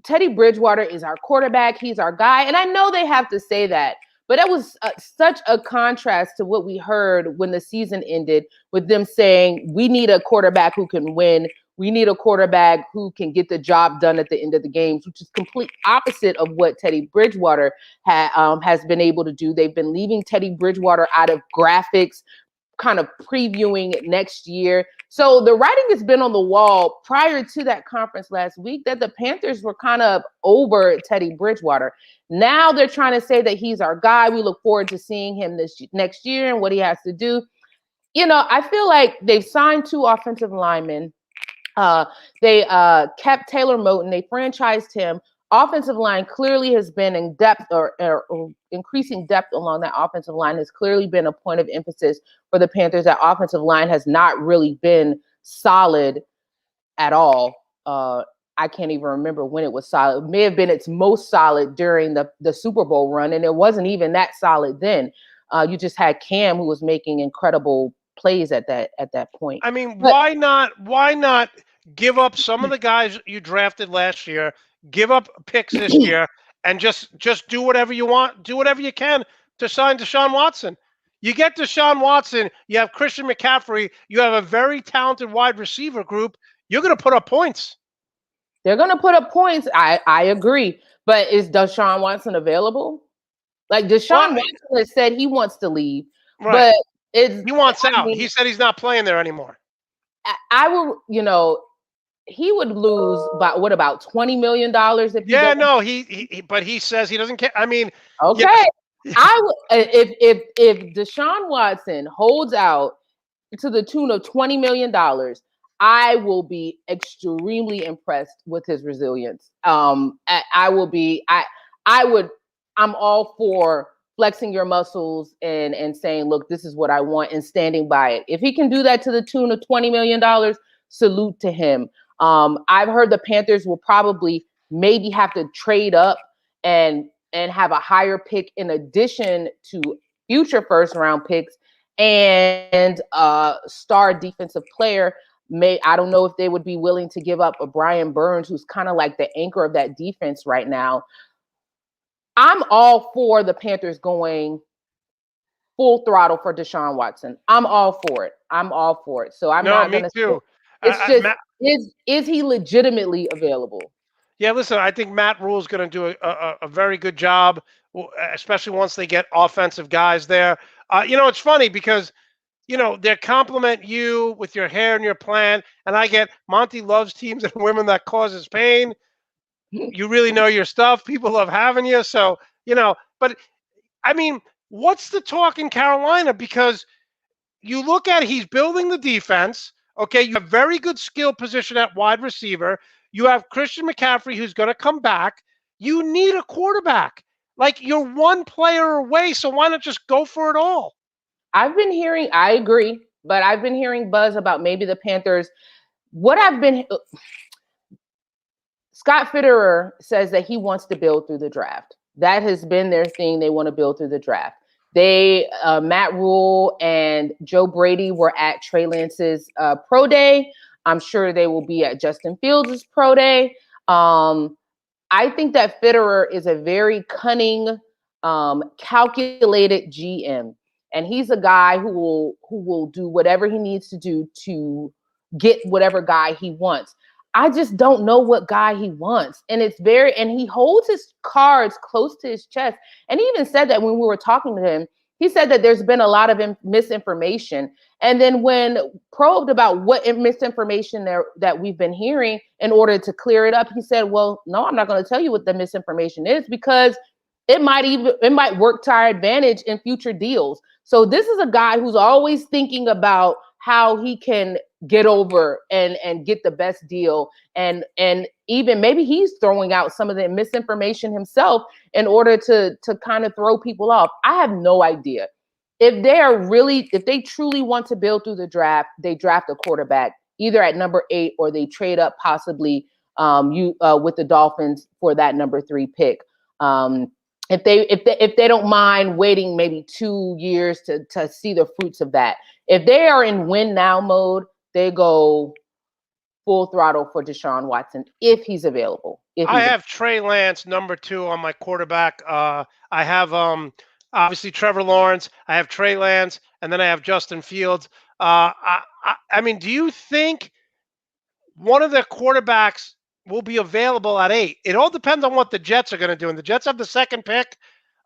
Teddy Bridgewater is our quarterback. He's our guy." And I know they have to say that, but that was such a contrast to what we heard when the season ended with them saying, "We need a quarterback who can win. We need a quarterback who can get the job done at the end of the games," which is complete opposite of what Teddy Bridgewater has been able to do. They've been leaving Teddy Bridgewater out of graphics, kind of previewing next year. So the writing has been on the wall prior to that conference last week that the Panthers were kind of over Teddy Bridgewater. Now they're trying to say that he's our guy. We look forward to seeing him this next year and what he has to do. I feel like they've signed 2 offensive linemen. They kept Taylor Moton. They franchised him. Offensive line clearly has been in depth or increasing depth along that offensive line has clearly been a point of emphasis for the Panthers. That offensive line has not really been solid at all. I can't even remember when it was solid. It may have been its most solid during the Super Bowl run, and it wasn't even that solid then. You just had Cam, who was making incredible plays at that point. I mean, why not give up some of the guys you drafted last year, give up picks this year, and just do whatever you want, do whatever you can to sign Deshaun Watson. You get Deshaun Watson, you have Christian McCaffrey, you have a very talented wide receiver group. You're going to put up points. They're going to put up points. I agree. But is Deshaun Watson available? Like Deshaun Watson has said he wants to leave, right. But he wants out. He said he's not playing there anymore. I will, he would lose about $20 million if but he says he doesn't care. I mean, okay. If Deshaun Watson holds out to the tune of $20 million, I will be extremely impressed with his resilience. I'm all for flexing your muscles and saying, look, this is what I want and standing by it. If he can do that to the tune of $20 million, salute to him. I've heard the Panthers will probably maybe have to trade up and have a higher pick in addition to future first round picks and star defensive player. I don't know if they would be willing to give up a Brian Burns, who's kind of like the anchor of that defense right now. I'm all for the Panthers going full throttle for Deshaun Watson. I'm all for it. So I'm not going to. Too. It's just, is he legitimately available? Yeah, listen, I think Matt Rule is going to do a very good job, especially once they get offensive guys there. It's funny because, they compliment you with your hair and your plan, and I get Monte loves teams and women that causes pain. You really know your stuff. People love having you. So, but I mean, what's the talk in Carolina? Because you look at he's building the defense. Okay, you have very good skill position at wide receiver. You have Christian McCaffrey who's going to come back. You need a quarterback. Like, you're one player away, so why not just go for it all? I agree, but I've been hearing buzz about maybe the Panthers. Scott Fitterer says that he wants to build through the draft. That has been their thing. They want to build through the draft. Matt Rule and Joe Brady were at Trey Lance's pro day. I'm sure they will be at Justin Fields' pro day. I think that Fitterer is a very cunning, calculated GM. And he's a guy who will do whatever he needs to do to get whatever guy he wants. I just don't know what guy he wants. And he holds his cards close to his chest. And he even said that when we were talking to him, he said that there's been a lot of misinformation. And then when probed about what misinformation that we've been hearing in order to clear it up, he said, well, no, I'm not going to tell you what the misinformation is because it might work to our advantage in future deals. So this is a guy who's always thinking about how he can get over and get the best deal, and even maybe he's throwing out some of the misinformation himself in order to kind of throw people off. I have no idea. If they truly want to build through the draft, they draft a quarterback either at number 8 or they trade up possibly with the Dolphins for that number 3 pick. If they don't mind waiting maybe 2 years to see the fruits of that. If they are in win now mode, they go full throttle for Deshaun Watson if he's available. I have Trey Lance number 2 on my quarterback. I have obviously Trevor Lawrence. I have Trey Lance, and then I have Justin Fields. I mean, do you think one of their quarterbacks will be available at 8? It all depends on what the Jets are going to do. And the Jets have the 2nd pick.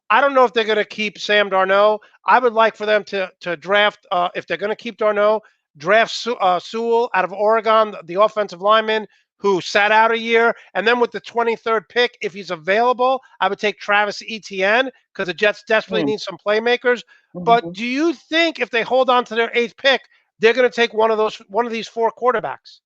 I don't know if they're going to keep Sam Darnold. I would like for them to draft, if they're going to keep Darnold, draft Sewell out of Oregon, the offensive lineman who sat out a year. And then with the 23rd pick, if he's available, I would take Travis Etienne because the Jets desperately need some playmakers. But do you think if they hold on to their 8th pick, they're going to take one of these 4 quarterbacks?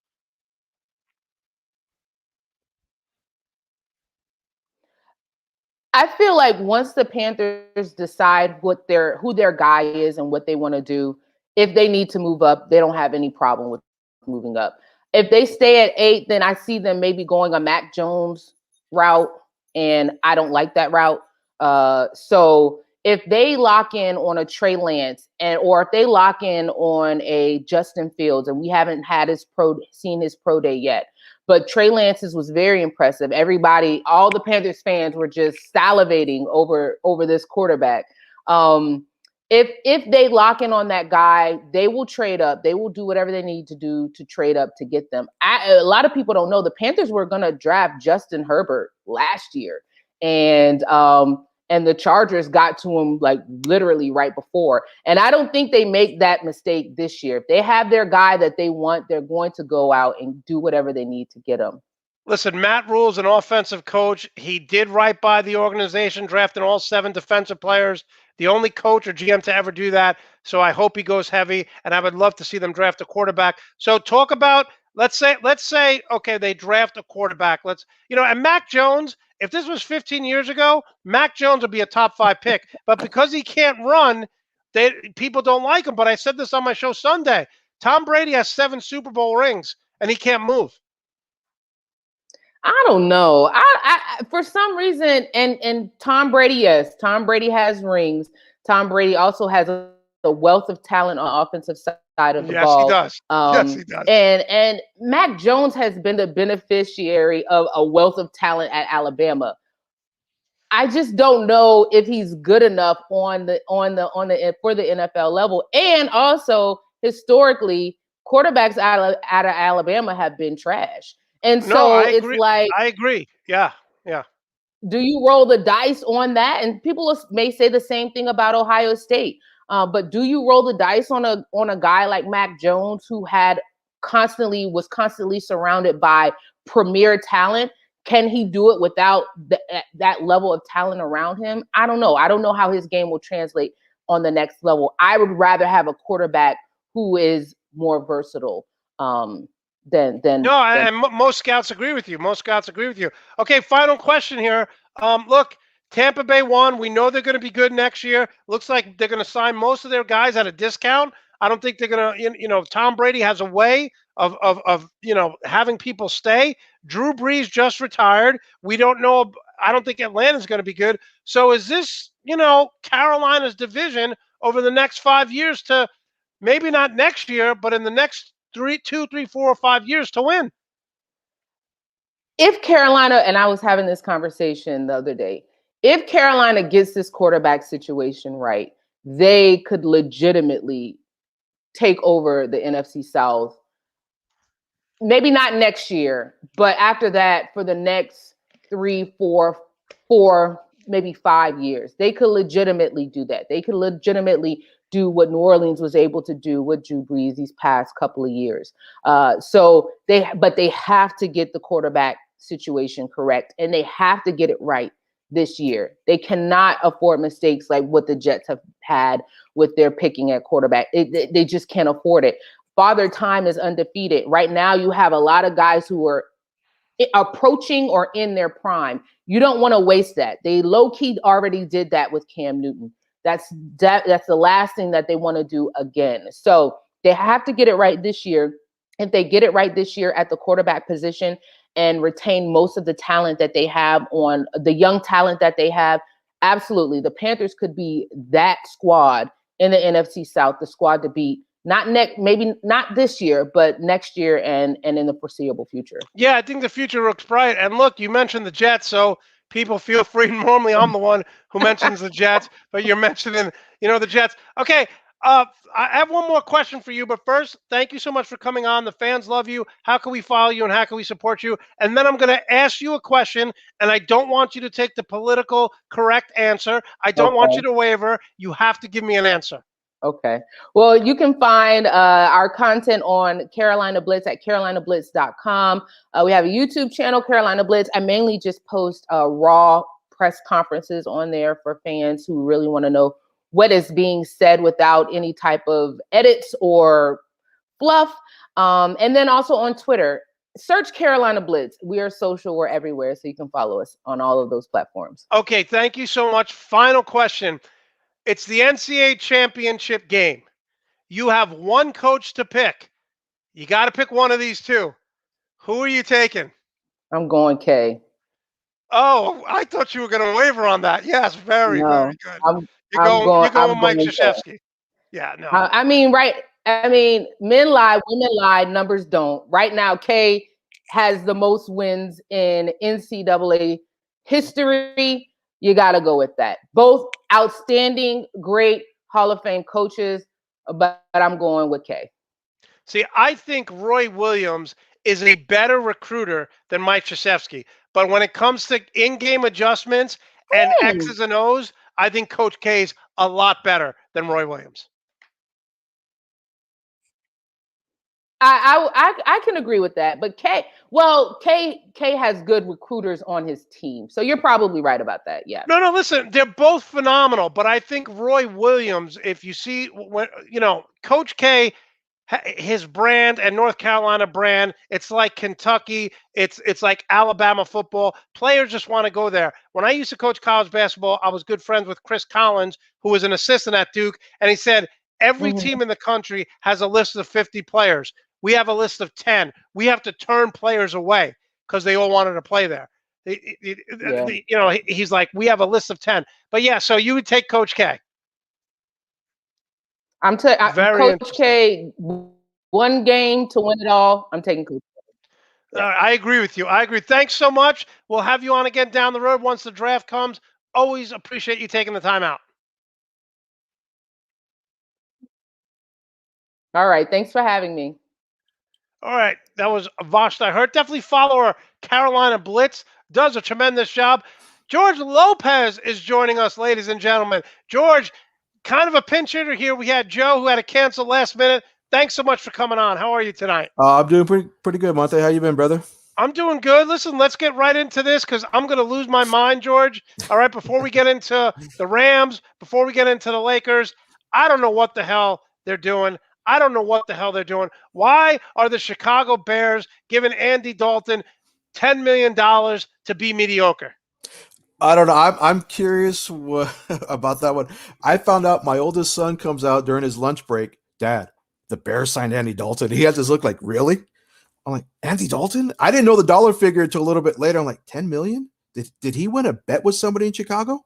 I feel like once the Panthers decide who their guy is and what they want to do, if they need to move up, they don't have any problem with moving up. If they stay at 8, then I see them maybe going a Mac Jones route, and I don't like that route. So if they lock in on a Trey Lance or if they lock in on a Justin Fields, and we haven't seen his pro day yet, but Trey Lance's was very impressive. Everybody, all the Panthers fans were just salivating over this quarterback. If they lock in on that guy, they will trade up. They will do whatever they need to do to trade up to get them. A lot of people don't know the Panthers were going to draft Justin Herbert last year, and the Chargers got to him like literally right before. And I don't think they make that mistake this year. If they have their guy that they want, they're going to go out and do whatever they need to get him. Listen, Matt Rule's an offensive coach. He did right by the organization, drafting all 7 defensive players. The only coach or GM to ever do that. So I hope he goes heavy, and I would love to see them draft a quarterback. So talk about, let's say, okay, they draft a quarterback. And Mac Jones, if this was 15 years ago, Mac Jones would be a top 5 pick. But because he can't run, people don't like him. But I said this on my show Sunday. Tom Brady has 7 Super Bowl rings, and he can't move. I don't know. I for some reason, and Tom Brady, yes, Tom Brady has rings. Tom Brady also has a wealth of talent on offensive side of the ball. Yes, he does. Yes, he does. And Mac Jones has been the beneficiary of a wealth of talent at Alabama. I just don't know if he's good enough for the NFL level. And also historically, quarterbacks out of Alabama have been trash. And so it's like, I agree. Yeah. Do you roll the dice on that? And people may say the same thing about Ohio State. But do you roll the dice on a guy like Mac Jones, who was constantly surrounded by premier talent? Can he do it without that level of talent around him? I don't know. I don't know how his game will translate on the next level. I would rather have a quarterback who is more versatile. Most scouts agree with you. Okay, final question here. Look, Tampa Bay won. We know they're going to be good next year. Looks like they're going to sign most of their guys at a discount. I don't think they're going to, Tom Brady has a way of having people stay. Drew Brees just retired. We don't know. I don't think Atlanta's going to be good. So is this, Carolina's division over the next 5 years to maybe not next year, but in the next 2, 3, 4, or 5 years to win? If Carolina, and I was having this conversation the other day, if Carolina gets this quarterback situation right, they could legitimately take over the NFC South. Maybe not next year, but after that, for the next 3, 4, maybe 5 years, they could legitimately do that. They could legitimately do what New Orleans was able to do with Drew Brees these past couple of years. But they have to get the quarterback situation correct, and they have to get it right this year. They cannot afford mistakes like what the Jets have had with their picking at quarterback. They just can't afford it. Father Time is undefeated. Right now, you have a lot of guys who are approaching or in their prime. You don't want to waste that. They low-key already did that with Cam Newton. That's the last thing that they want to do again. So they have to get it right this year. If they get it right this year at the quarterback position and retain most of the talent that they have on the young talent that they have, absolutely. The Panthers could be that squad in the NFC South, the squad to beat. Maybe not this year, but next year and in the foreseeable future. Yeah, I think the future looks bright. And look, you mentioned the Jets, so people feel free. Normally, I'm the one who mentions the Jets, but you're mentioning, the Jets. Okay, I have one more question for you, but first, thank you so much for coming on. The fans love you. How can we follow you and how can we support you? And then I'm going to ask you a question, and I don't want you to take the political correct answer. I don't want you to waver. You have to give me an answer. Okay. Well, you can find our content on Carolina Blitz at carolinablitz.com. We have a YouTube channel, Carolina Blitz. I mainly just post raw press conferences on there for fans who really want to know what is being said without any type of edits or fluff. And then also on Twitter, search Carolina Blitz. We are social. We're everywhere. So you can follow us on all of those platforms. Okay. Thank you so much. Final question. It's the NCAA championship game. You have one coach to pick. You got to pick one of these two. Who are you taking? I'm going K. Oh, I thought you were going to waver on that. Yes, very good. You're going Mike Krzyzewski. Yeah, no. I mean, men lie, women lie, numbers don't. Right now, K has the most wins in NCAA history. You got to go with that. Both outstanding, great Hall of Fame coaches, but I'm going with K. See, I think Roy Williams is a better recruiter than Mike Krzyzewski. But when it comes to in-game adjustments and X's and O's, I think Coach K is a lot better than Roy Williams. I can agree with that, but K has good recruiters on his team, so you're probably right about that. Yeah. No, listen, they're both phenomenal, but I think Roy Williams, if you see Coach K, his brand and North Carolina brand, it's like Kentucky, it's like Alabama football. Players just want to go there. When I used to coach college basketball, I was good friends with Chris Collins, who was an assistant at Duke, and he said every team in the country has a list of 50 players. We have a list of 10. We have to turn players away because they all wanted to play there. He's like, we have a list of 10. But yeah, so you would take Coach K. Coach K, one game to win it all. I'm taking Coach K. I agree with you. I agree. Thanks so much. We'll have you on again down the road once the draft comes. Always appreciate you taking the time out. All right. Thanks for having me. All right. That was Vlasta Hurt. Definitely follow her. Carolina Blitz does a tremendous job. George Lopez is joining us, ladies and gentlemen. George, kind of a pinch hitter here. We had Joe who had to cancel last minute. Thanks so much for coming on. How are you tonight? I'm doing pretty good, Monte. How you been, brother? I'm doing good. Listen, let's get right into this because I'm going to lose my mind, George. All right, before we get into the Rams, before we get into the Lakers, I don't know what the hell they're doing. Why are the Chicago Bears giving Andy Dalton $10 million to be mediocre? I don't know. I'm curious about that one. I found out my oldest son comes out during his lunch break. Dad, the Bears signed Andy Dalton. He has this look like, really? I'm like, Andy Dalton? I didn't know the dollar figure until a little bit later. I'm like, 10 million? Did he win a bet with somebody in Chicago?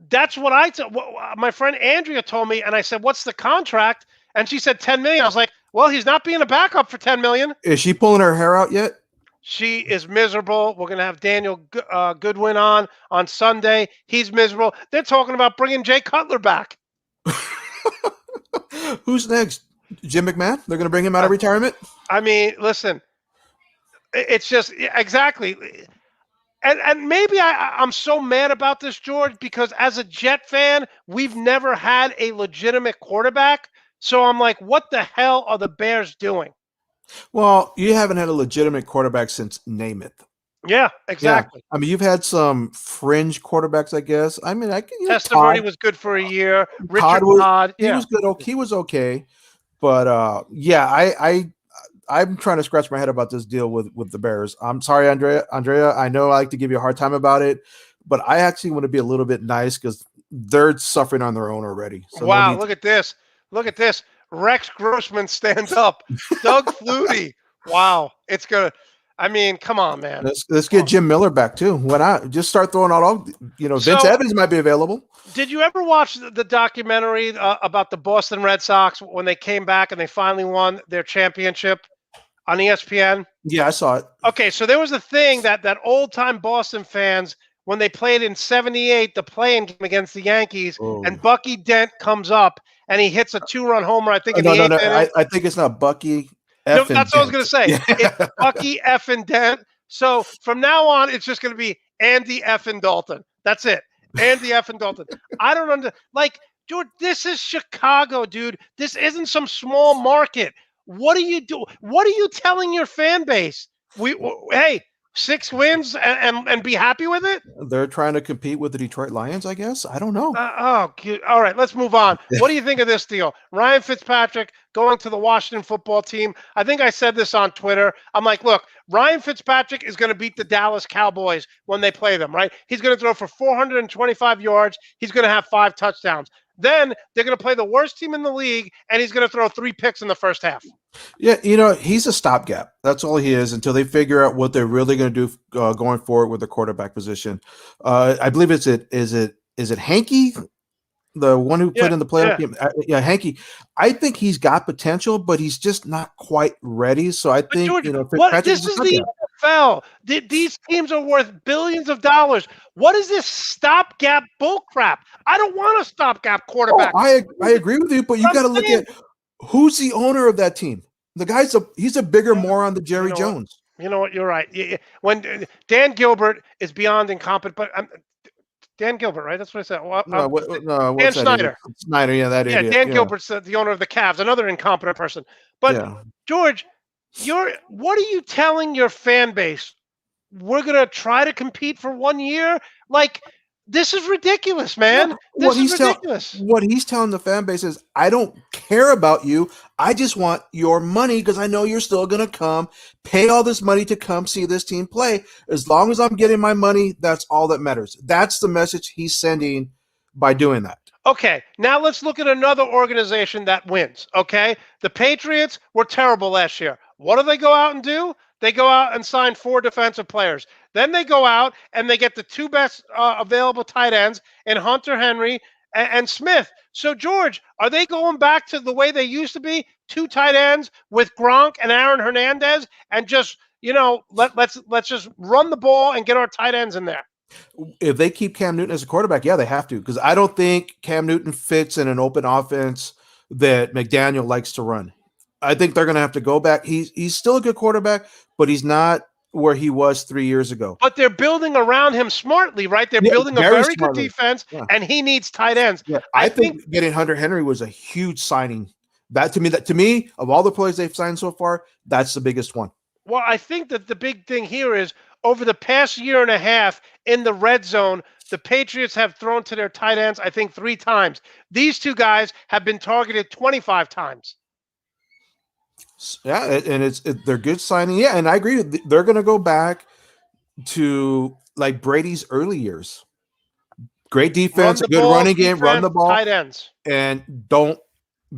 That's what my friend Andrea told me, and I said, "What's the contract?" And she said 10 million. I was like, "Well, he's not being a backup for 10 million." Is she pulling her hair out yet? She is miserable. We're going to have Daniel Goodwin on Sunday. He's miserable. They're talking about bringing Jay Cutler back. Who's next? Jim McMahon? They're going to bring him out of retirement? I mean, listen, it's just exactly. And maybe I'm so mad about this, George, because as a Jet fan, we've never had a legitimate quarterback. So I'm like, what the hell are the Bears doing? Well, you haven't had a legitimate quarterback since Namath. Yeah, exactly. I mean, you've had some fringe quarterbacks, I guess. I mean, I can. Testaverde was good for a year. Todd Richard was Todd, he yeah. was good. He was okay, but yeah, I'm trying to scratch my head about this deal with the Bears. I'm sorry, Andrea. I know I like to give you a hard time about it, but I actually want to be a little bit nice because they're suffering on their own already. So no Wow, need. look at this. Look at this. Rex Grossman stands up. Doug Flutie. Wow. It's gonna I mean, come on, man. Let's get Jim Miller back too. Why not? Just start throwing out all. Vince So, Evans might be available. did you ever watch the documentary about the Boston Red Sox when they came back and they finally won their championship on ESPN? Yeah, I saw it. Okay, so there was a thing that old time Boston fans when they played in '78 the playing game against the Yankees, Oh. and Bucky Dent comes up and he hits a 2-run homer, I think, in the No. eighth inning. I think it's not Bucky. No, Effing that's what I was Dent. going to say. Yeah. It's Bucky effing Dent. So from now on, it's just going to be Andy effing Dalton. That's it. Andy effing Dalton. I don't like, dude. This is Chicago, dude. This isn't some small market. What are you do? What are you telling your fan base? Hey, 6 wins and be happy with it. They're trying to compete with the Detroit Lions, I guess. I don't know. All right, let's move on. What do you think of this deal? Ryan Fitzpatrick going to the Washington football team. I think I said this on Twitter. I'm like, look, Ryan Fitzpatrick is going to beat the Dallas Cowboys when they play them, right? He's going to throw for 425 yards. He's going to have 5 touchdowns. Then they're going to play the worst team in the league, and he's going to throw 3 picks in the first half. Yeah, he's a stopgap. That's all he is until they figure out what they're really going to do going forward with the quarterback position. I believe is it Hankey, the one who played in the playoff game? Yeah, Hankey. I think he's got potential, but he's just not quite ready. So I think George, Fitzpatrick this is the NFL. These teams are worth billions of dollars. What is this stopgap bullcrap? I don't want a stopgap quarterback. I agree with you, but you got to look at who's the owner of that team. The guy's he's a bigger moron than Jerry Jones. You know what? You're right. When Dan Gilbert is beyond incompetent, but Dan Gilbert, right? That's what I said. No, Dan Snyder. Snyder, yeah, that idiot. Dan Gilbert's the owner of the Cavs, another incompetent person. But George, what are you telling your fan base? We're gonna try to compete for 1 year? Like, this is ridiculous, man. This is ridiculous. What he's telling the fan base is, I don't care about you. I just want your money because I know you're still going to come, pay all this money to come see this team play. As long as I'm getting my money, that's all that matters. That's the message he's sending by doing that. Okay, now let's look at another organization that wins, okay? The Patriots were terrible last year. What do they go out and do? They go out and sign 4 defensive players. Then they go out and they get the 2 best available tight ends in Hunter Henry and Smith. So, George, are they going back to the way they used to be? 2 tight ends with Gronk and Aaron Hernandez and just, let's just run the ball and get our tight ends in there. If they keep Cam Newton as a quarterback, yeah, they have to, because I don't think Cam Newton fits in an open offense that McDaniel likes to run. I think they're going to have to go back. He's still a good quarterback, but he's not where he was 3 years ago. But they're building around him smartly, right? They're building a very good defense, and he needs tight ends. Yeah, I think getting Hunter Henry was a huge signing. That to me, of all the players they've signed so far, that's the biggest one. Well, I think that the big thing here is over the past year and a half in the red zone, the Patriots have thrown to their tight ends, I think, 3 times. These 2 guys have been targeted 25 times. Yeah, and they're good signing. Yeah, and I agree. They're going to go back to like Brady's early years. Great defense, good running game, run the ball, tight ends, and don't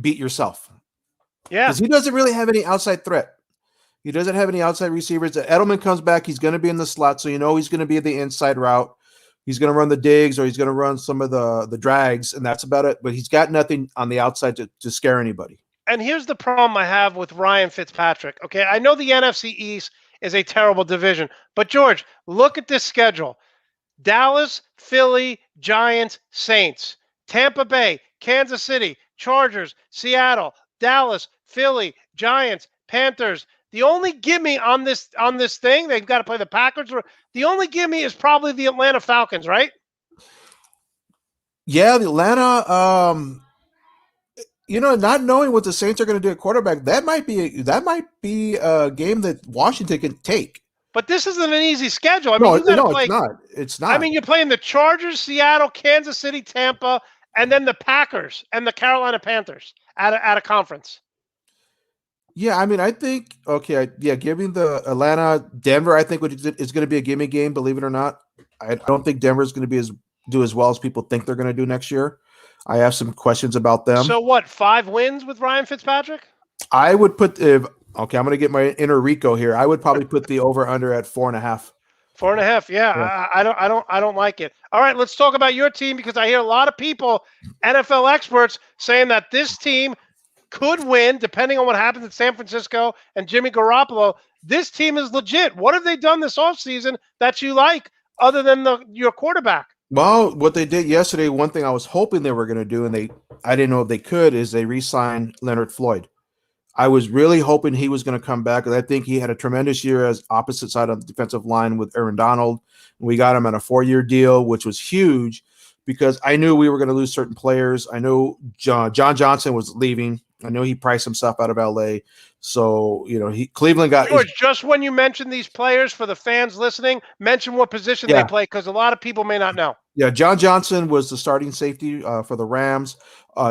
beat yourself. Yeah, because he doesn't really have any outside threat. He doesn't have any outside receivers. Edelman comes back, he's going to be in the slot, so he's going to be the inside route. He's going to run the digs, or he's going to run some of the drags, and that's about it. But he's got nothing on the outside to scare anybody. And here's the problem I have with Ryan Fitzpatrick. Okay, I know the NFC East is a terrible division, but George, look at this schedule. Dallas, Philly, Giants, Saints, Tampa Bay, Kansas City, Chargers, Seattle, Dallas, Philly, Giants, Panthers. The only gimme on this thing, they've got to play the Packers. The only gimme is probably the Atlanta Falcons, right? Yeah, the Atlanta. Not knowing what the Saints are going to do at quarterback, that might be a game that Washington can take. But this isn't an easy schedule. I mean, No, you got to no, play. it's not. It's not. I mean, you're playing the Chargers, Seattle, Kansas City, Tampa, and then the Packers and the Carolina Panthers at a conference. Yeah, I mean, I think giving the Atlanta, Denver, I think is going to be a gimme game. Believe it or not, I don't think Denver is going to do as well as people think they're going to do next year. I have some questions about them. So what? 5 wins with Ryan Fitzpatrick? I would put I'm going to get my inner Rico here. I would probably put the over under at 4.5. 4.5. Yeah. I don't like it. All right, let's talk about your team because I hear a lot of people, NFL experts, saying that this team could win depending on what happens in San Francisco and Jimmy Garoppolo. This team is legit. What have they done this offseason that you like other than your quarterback? Well, what they did yesterday, one thing I was hoping they were going to do, and I didn't know if they could, is they re-signed Leonard Floyd. I was really hoping he was going to come back, and I think he had a tremendous year as opposite side of the defensive line with Aaron Donald. We got him on a 4-year deal, which was huge because I knew we were going to lose certain players. I know John Johnson was leaving. I know he priced himself out of LA. So, Cleveland got George, just when you mention these players for the fans listening, mention what position they play because a lot of people may not know. Yeah, John Johnson was the starting safety for the Rams.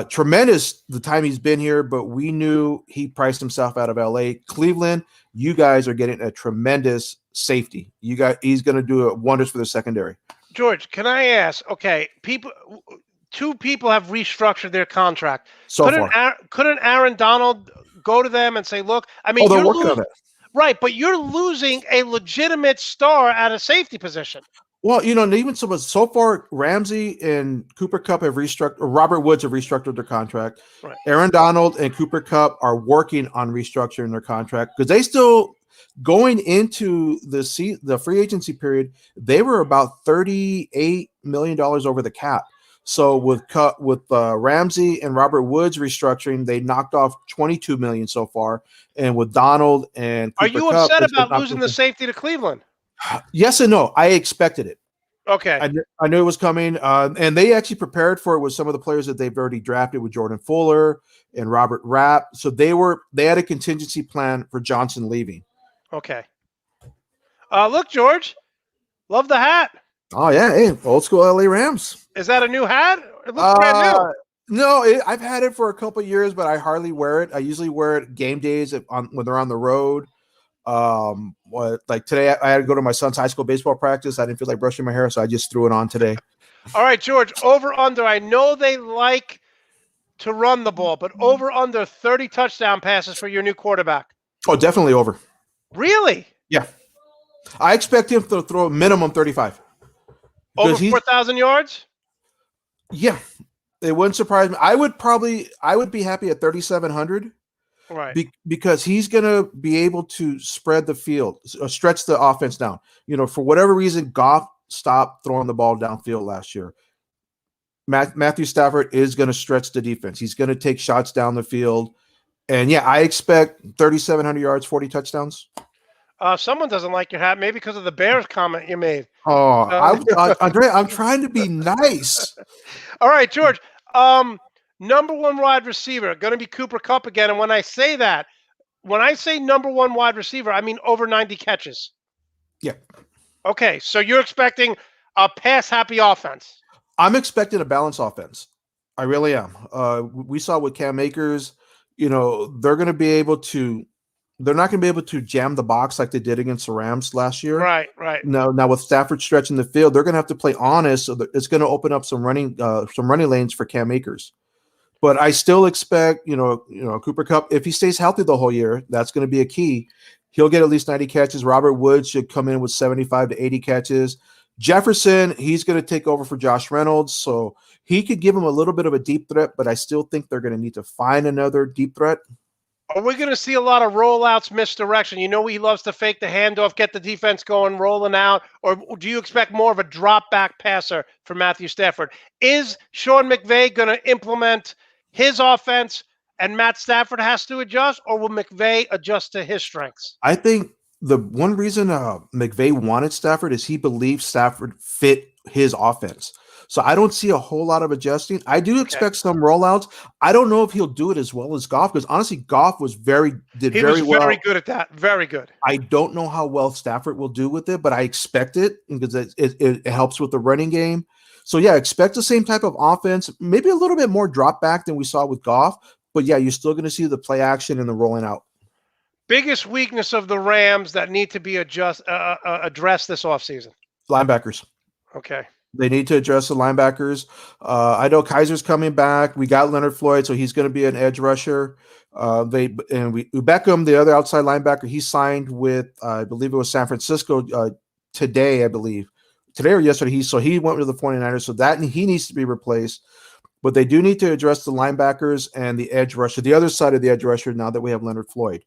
Tremendous the time he's been here, but we knew he priced himself out of LA. Cleveland, you guys are getting a tremendous safety. He's going to do wonders for the secondary. George, can I ask? Okay, two people have restructured their contract. Couldn't Aaron Donald go to them and say, "Look, I mean, they're working on it, right? But you're losing a legitimate star at a safety position." Well, even so far, Ramsey and Cooper Kupp have restructured. Robert Woods have restructured their contract. Right. Aaron Donald and Cooper Kupp are working on restructuring their contract because they still going into the free agency period. They were about $38 million over the cap. So with Ramsey and Robert Woods restructuring, they knocked off $22 million so far. And with Donald and Cooper Are you Kupp, upset about losing the safety to Cleveland? Yes and no. I expected it. Okay. I knew it was coming. And they actually prepared for it with some of the players that they've already drafted with Jordan Fuller and Robert Rapp. So they had a contingency plan for Johnson leaving. Okay. Look, George, love the hat. Oh, yeah. Hey, old school LA Rams. Is that a new hat? It looks brand new. No, I've had it for a couple of years, but I hardly wear it. I usually wear it game days when they're on the road. Like today, I had to go to my son's high school baseball practice. I didn't feel like brushing my hair, so I just threw it on today. All right, George, over under. I know they like to run the ball, but over under 30 touchdown passes for your new quarterback. Oh, definitely over. Really? Yeah. I expect him to throw minimum 35. Over 4,000 yards? Yeah. It wouldn't surprise me. I would be happy at 3,700. Right. Because he's going to be able to spread the field, stretch the offense down. For whatever reason, Goff stopped throwing the ball downfield last year. Matthew Stafford is going to stretch the defense. He's going to take shots down the field. And, yeah, I expect 3,700 yards, 40 touchdowns. Someone doesn't like your hat, maybe because of the Bears comment you made. Oh, Andre, I'm trying to be nice. All right, George. Number one wide receiver, going to be Cooper Kupp again. And when I say number one wide receiver, I mean over 90 catches. Yeah. Okay, so you're expecting a pass-happy offense. I'm expecting a balanced offense. I really am. We saw with Cam Akers, they're not going to be able to jam the box like they did against the Rams last year. Right. Now with Stafford stretching the field, they're going to have to play honest. So it's going to open up some running lanes for Cam Akers. But I still expect, Cooper Kupp, if he stays healthy the whole year, that's going to be a key. He'll get at least 90 catches. Robert Woods should come in with 75 to 80 catches. Jefferson, he's going to take over for Josh Reynolds. So he could give him a little bit of a deep threat, but I still think they're going to need to find another deep threat. Are we going to see a lot of rollouts, misdirection? He loves to fake the handoff, get the defense going, rolling out. Or do you expect more of a drop-back passer for Matthew Stafford? Is Sean McVay going to implement his offense and Matt Stafford has to adjust, or will McVay adjust to his strengths? I think the one reason McVay wanted Stafford is he believed Stafford fit his offense. So I don't see a whole lot of adjusting. I do expect some rollouts. I don't know if he'll do it as well as Goff, because honestly, Goff did He very was well. very good at that. Very good. I don't know how well Stafford will do with it, but I expect it because it helps with the running game. So yeah, expect the same type of offense, maybe a little bit more drop back than we saw with Goff. But yeah, you're still going to see the play action and the rolling out. Biggest weakness of the Rams that need to be addressed this offseason. Linebackers. Okay. They need to address the linebackers. I know Kaiser's coming back. We got Leonard Floyd, so he's going to be an edge rusher. Beckham, the other outside linebacker, he signed with I believe it was San Francisco today, I believe. Today or yesterday, he went with the 49ers, so that he needs to be replaced. But they do need to address the linebackers and the edge rusher, the other side of the edge rusher, now that we have Leonard Floyd.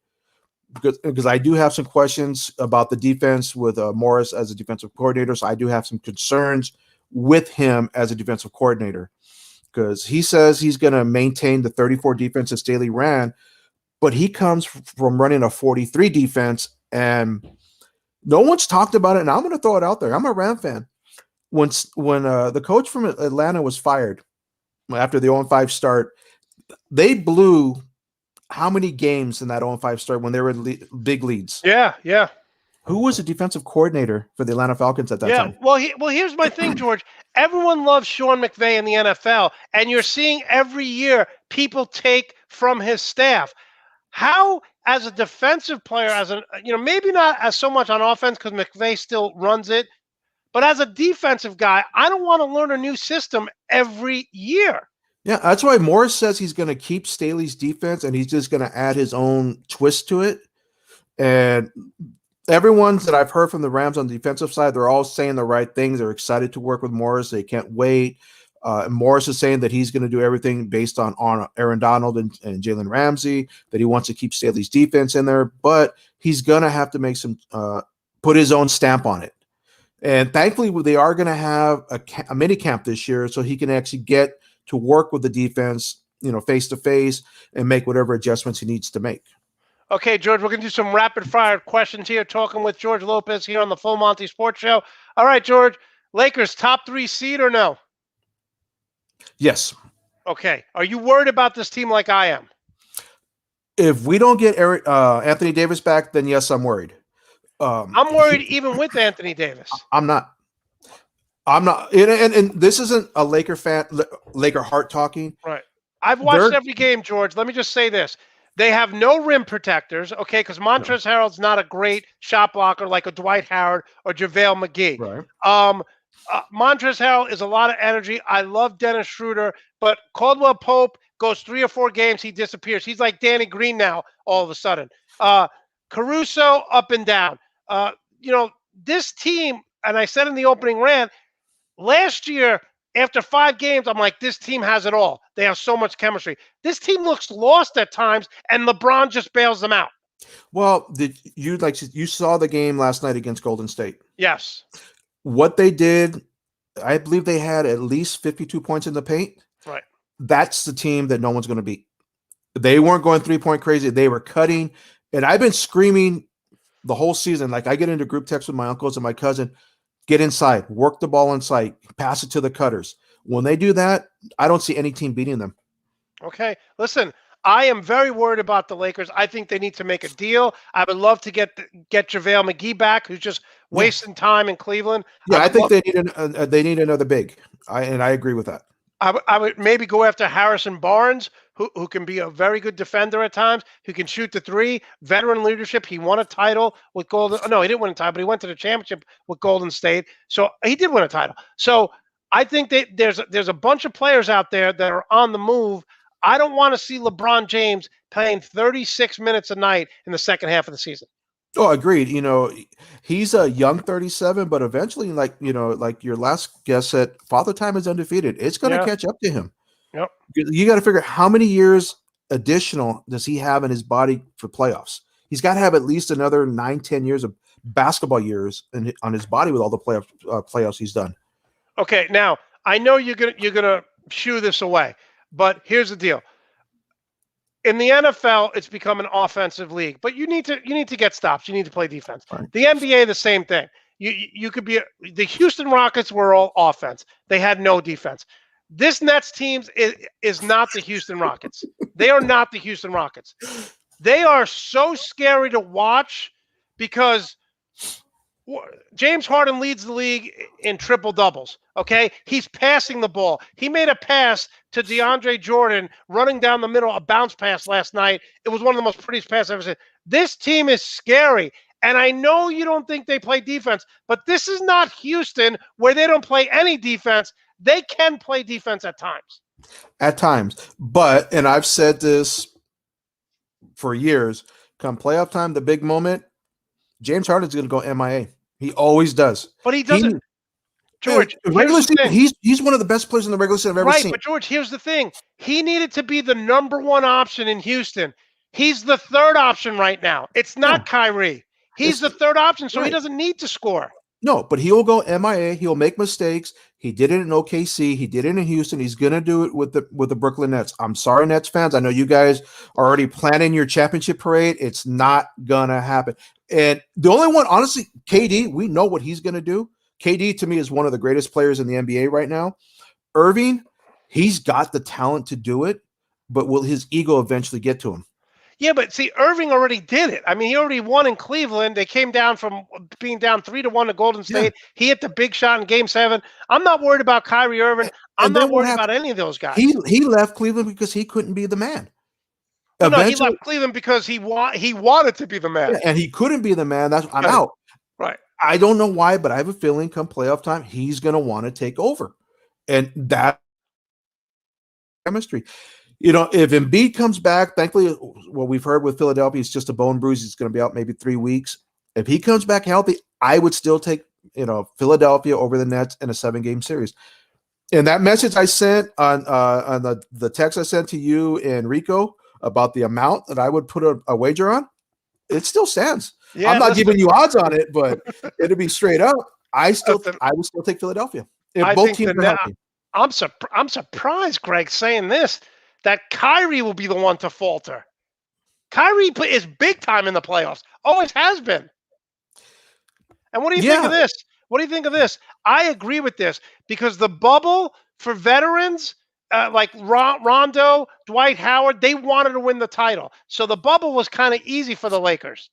Because I do have some questions about the defense with Morris as a defensive coordinator, so I do have some concerns with him as a defensive coordinator, because he says he's going to maintain the 34 defense that Staley ran, but he comes from running a 43 defense, and no one's talked about it, and I'm going to throw it out there. I'm a Ram fan. When the coach from Atlanta was fired after the 0-5 start, they blew how many games in that 0-5 start when they were big leads? Yeah, yeah. Who was the defensive coordinator for the Atlanta Falcons at that time? Well, here's my thing, George. Everyone loves Sean McVay in the NFL, and you're seeing every year people take from his staff. How, as a defensive player, maybe not as so much on offense because McVay still runs it, but as a defensive guy, I don't want to learn a new system every year. Yeah, that's why Morris says he's going to keep Staley's defense and he's just going to add his own twist to it. And everyone that I've heard from the Rams on the defensive side, they're all saying the right things. They're excited to work with Morris. They can't wait. Morris is saying that he's going to do everything based on Aaron Donald and Jalen Ramsey, that he wants to keep Staley's defense in there, but he's going to have to make some put his own stamp on it. And thankfully, they are going to have a mini camp this year so he can actually get to work with the defense, face to face, and make whatever adjustments he needs to make. Okay, George, we're going to do some rapid fire questions here, talking with George Lopez here on the Full Monty Sports Show. All right, George, Lakers top 3 seed or no? Yes. Okay. Are you worried about this team like I am? If we don't get Anthony Davis back, then yes, I'm worried. I'm worried even with Anthony Davis. I'm not. And this isn't a Laker heart talking. Right. I've watched every game, George. Let me just say this. They have no rim protectors, okay, because Montrezl Harrell's not a great shot blocker like a Dwight Howard or JaVale McGee. Right. Montrezl Harrell is a lot of energy. I love Dennis Schroeder, but Caldwell Pope goes 3 or 4 games, he disappears. He's like Danny Green now all of a sudden. Caruso up and down. This team, and I said in the opening rant, last year, after 5 games, I'm like, this team has it all. They have so much chemistry. This team looks lost at times, and LeBron just bails them out. Well, you saw the game last night against Golden State? Yes. What they did, I believe they had at least 52 points in the paint. Right. That's the team that no one's going to beat. They weren't going 3-point crazy. They were cutting. And I've been screaming the whole season. Like, I get into group text with my uncles and my cousin, get inside, work the ball inside, pass it to the cutters. When they do that, I don't see any team beating them. Okay. Listen, I am very worried about the Lakers. I think they need to make a deal. I would love to get JaVale McGee back, who's just wasting time in Cleveland. Yeah, I think they need another big. I agree with that. I would maybe go after Harrison Barnes, who can be a very good defender at times, who can shoot the 3. Veteran leadership. He won a title with Golden. No, he didn't win a title, but he went to the championship with Golden State. So he did win a title. So I think that there's a bunch of players out there that are on the move. I don't want to see LeBron James playing 36 minutes a night in the second half of the season. Oh, agreed. He's a young 37, but eventually, like your last guest said, Father Time is undefeated. It's going to catch up to him. Yep. You got to figure how many years additional does he have in his body for playoffs? He's got to have at least another 9-10 years of basketball years on his body with all the playoffs he's done. Okay, now I know you're gonna shoo this away, but here's the deal. In the NFL, it's become an offensive league, but you need to get stops. You need to play defense. Right. The NBA, the same thing. You could be the Houston Rockets were all offense. They had no defense. This Nets team is not the Houston Rockets. They are not the Houston Rockets. They are so scary to watch because James Harden leads the league in triple doubles. Okay, he's passing the ball. He made a pass to DeAndre Jordan running down the middle, a bounce pass last night. It was one of the most prettiest passes I've ever seen. This team is scary. And I know you don't think they play defense, but this is not Houston where they don't play any defense. They can play defense at times. At times. But, and I've said this for years, come playoff time, the big moment, James Harden's going to go MIA. He always does. But he doesn't. George, regular season, he's one of the best players in the regular season I've ever seen. Right, but George, here's the thing. He needed to be the number one option in Houston. He's the third option right now. It's not Kyrie. He's the third option, so he doesn't need to score. No, but he'll go MIA. He'll make mistakes. He did it in OKC. He did it in Houston. He's going to do it with the Brooklyn Nets. I'm sorry, Nets fans. I know you guys are already planning your championship parade. It's not going to happen. And the only one, honestly, KD, we know what he's going to do. KD, to me, is one of the greatest players in the NBA right now. Irving, he's got the talent to do it, but will his ego eventually get to him? Yeah, but see, Irving already did it. I mean, he already won in Cleveland. They came down from being down 3-1 to Golden State. Yeah. He hit the big shot in Game 7. I'm not worried about Kyrie Irving. I'm not worried about any of those guys. He left Cleveland because he couldn't be the man. No, he left Cleveland because he wanted to be the man. Yeah, and he couldn't be the man. I'm out. Right. I don't know why, but I have a feeling come playoff time, he's going to want to take over. And that chemistry. You know, if Embiid comes back, thankfully, what we've heard with Philadelphia is just a bone bruise. He's going to be out maybe 3 weeks. If he comes back healthy, I would still take, Philadelphia over the Nets in a 7-game series. And that message I sent on the text I sent to you and Rico about the amount that I would put a wager on, it still stands. Yeah, I'm not giving you odds on it, but it'll be straight up. I would still take Philadelphia if both teams are healthy. I'm surprised, Greg, saying this, that Kyrie will be the one to falter. Kyrie is big time in the playoffs. Always has been. And what do you think of this? What do you think of this? I agree with this because the bubble for veterans like Rondo, Dwight Howard, they wanted to win the title. So the bubble was kind of easy for the Lakers.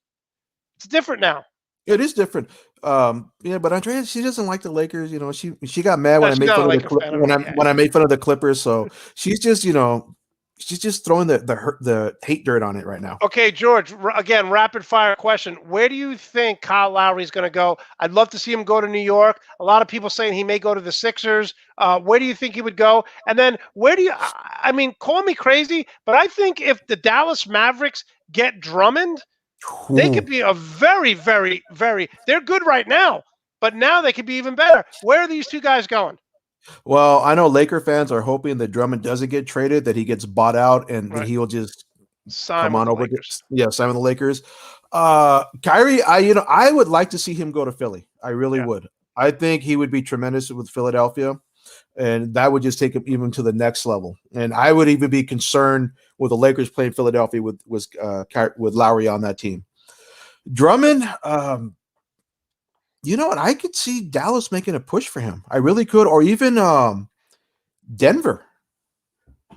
It's different now. It is different. But Andrea, she doesn't like the Lakers. She got mad when I made fun of when I made fun of the Clippers. So she's just, she's just throwing the hate dirt on it right now. Okay, George, again, rapid fire question. Where do you think Kyle Lowry is going to go? I'd love to see him go to New York. A lot of people saying he may go to the Sixers. Where do you think he would go? And then call me crazy, but I think if the Dallas Mavericks get Drummond, they could be a very, very, very – they're good right now, but now they could be even better. Where are these two guys going? Well, I know Laker fans are hoping that Drummond doesn't get traded, that he gets bought out, and that he'll just come on over. Sign with the Lakers. Kyrie, I would like to see him go to Philly. I really would. I think he would be tremendous with Philadelphia, and that would just take him even to the next level. And I would even be concerned with the Lakers playing Philadelphia with Lowry on that team. Drummond, you know what? I could see Dallas making a push for him. I really could, or even Denver.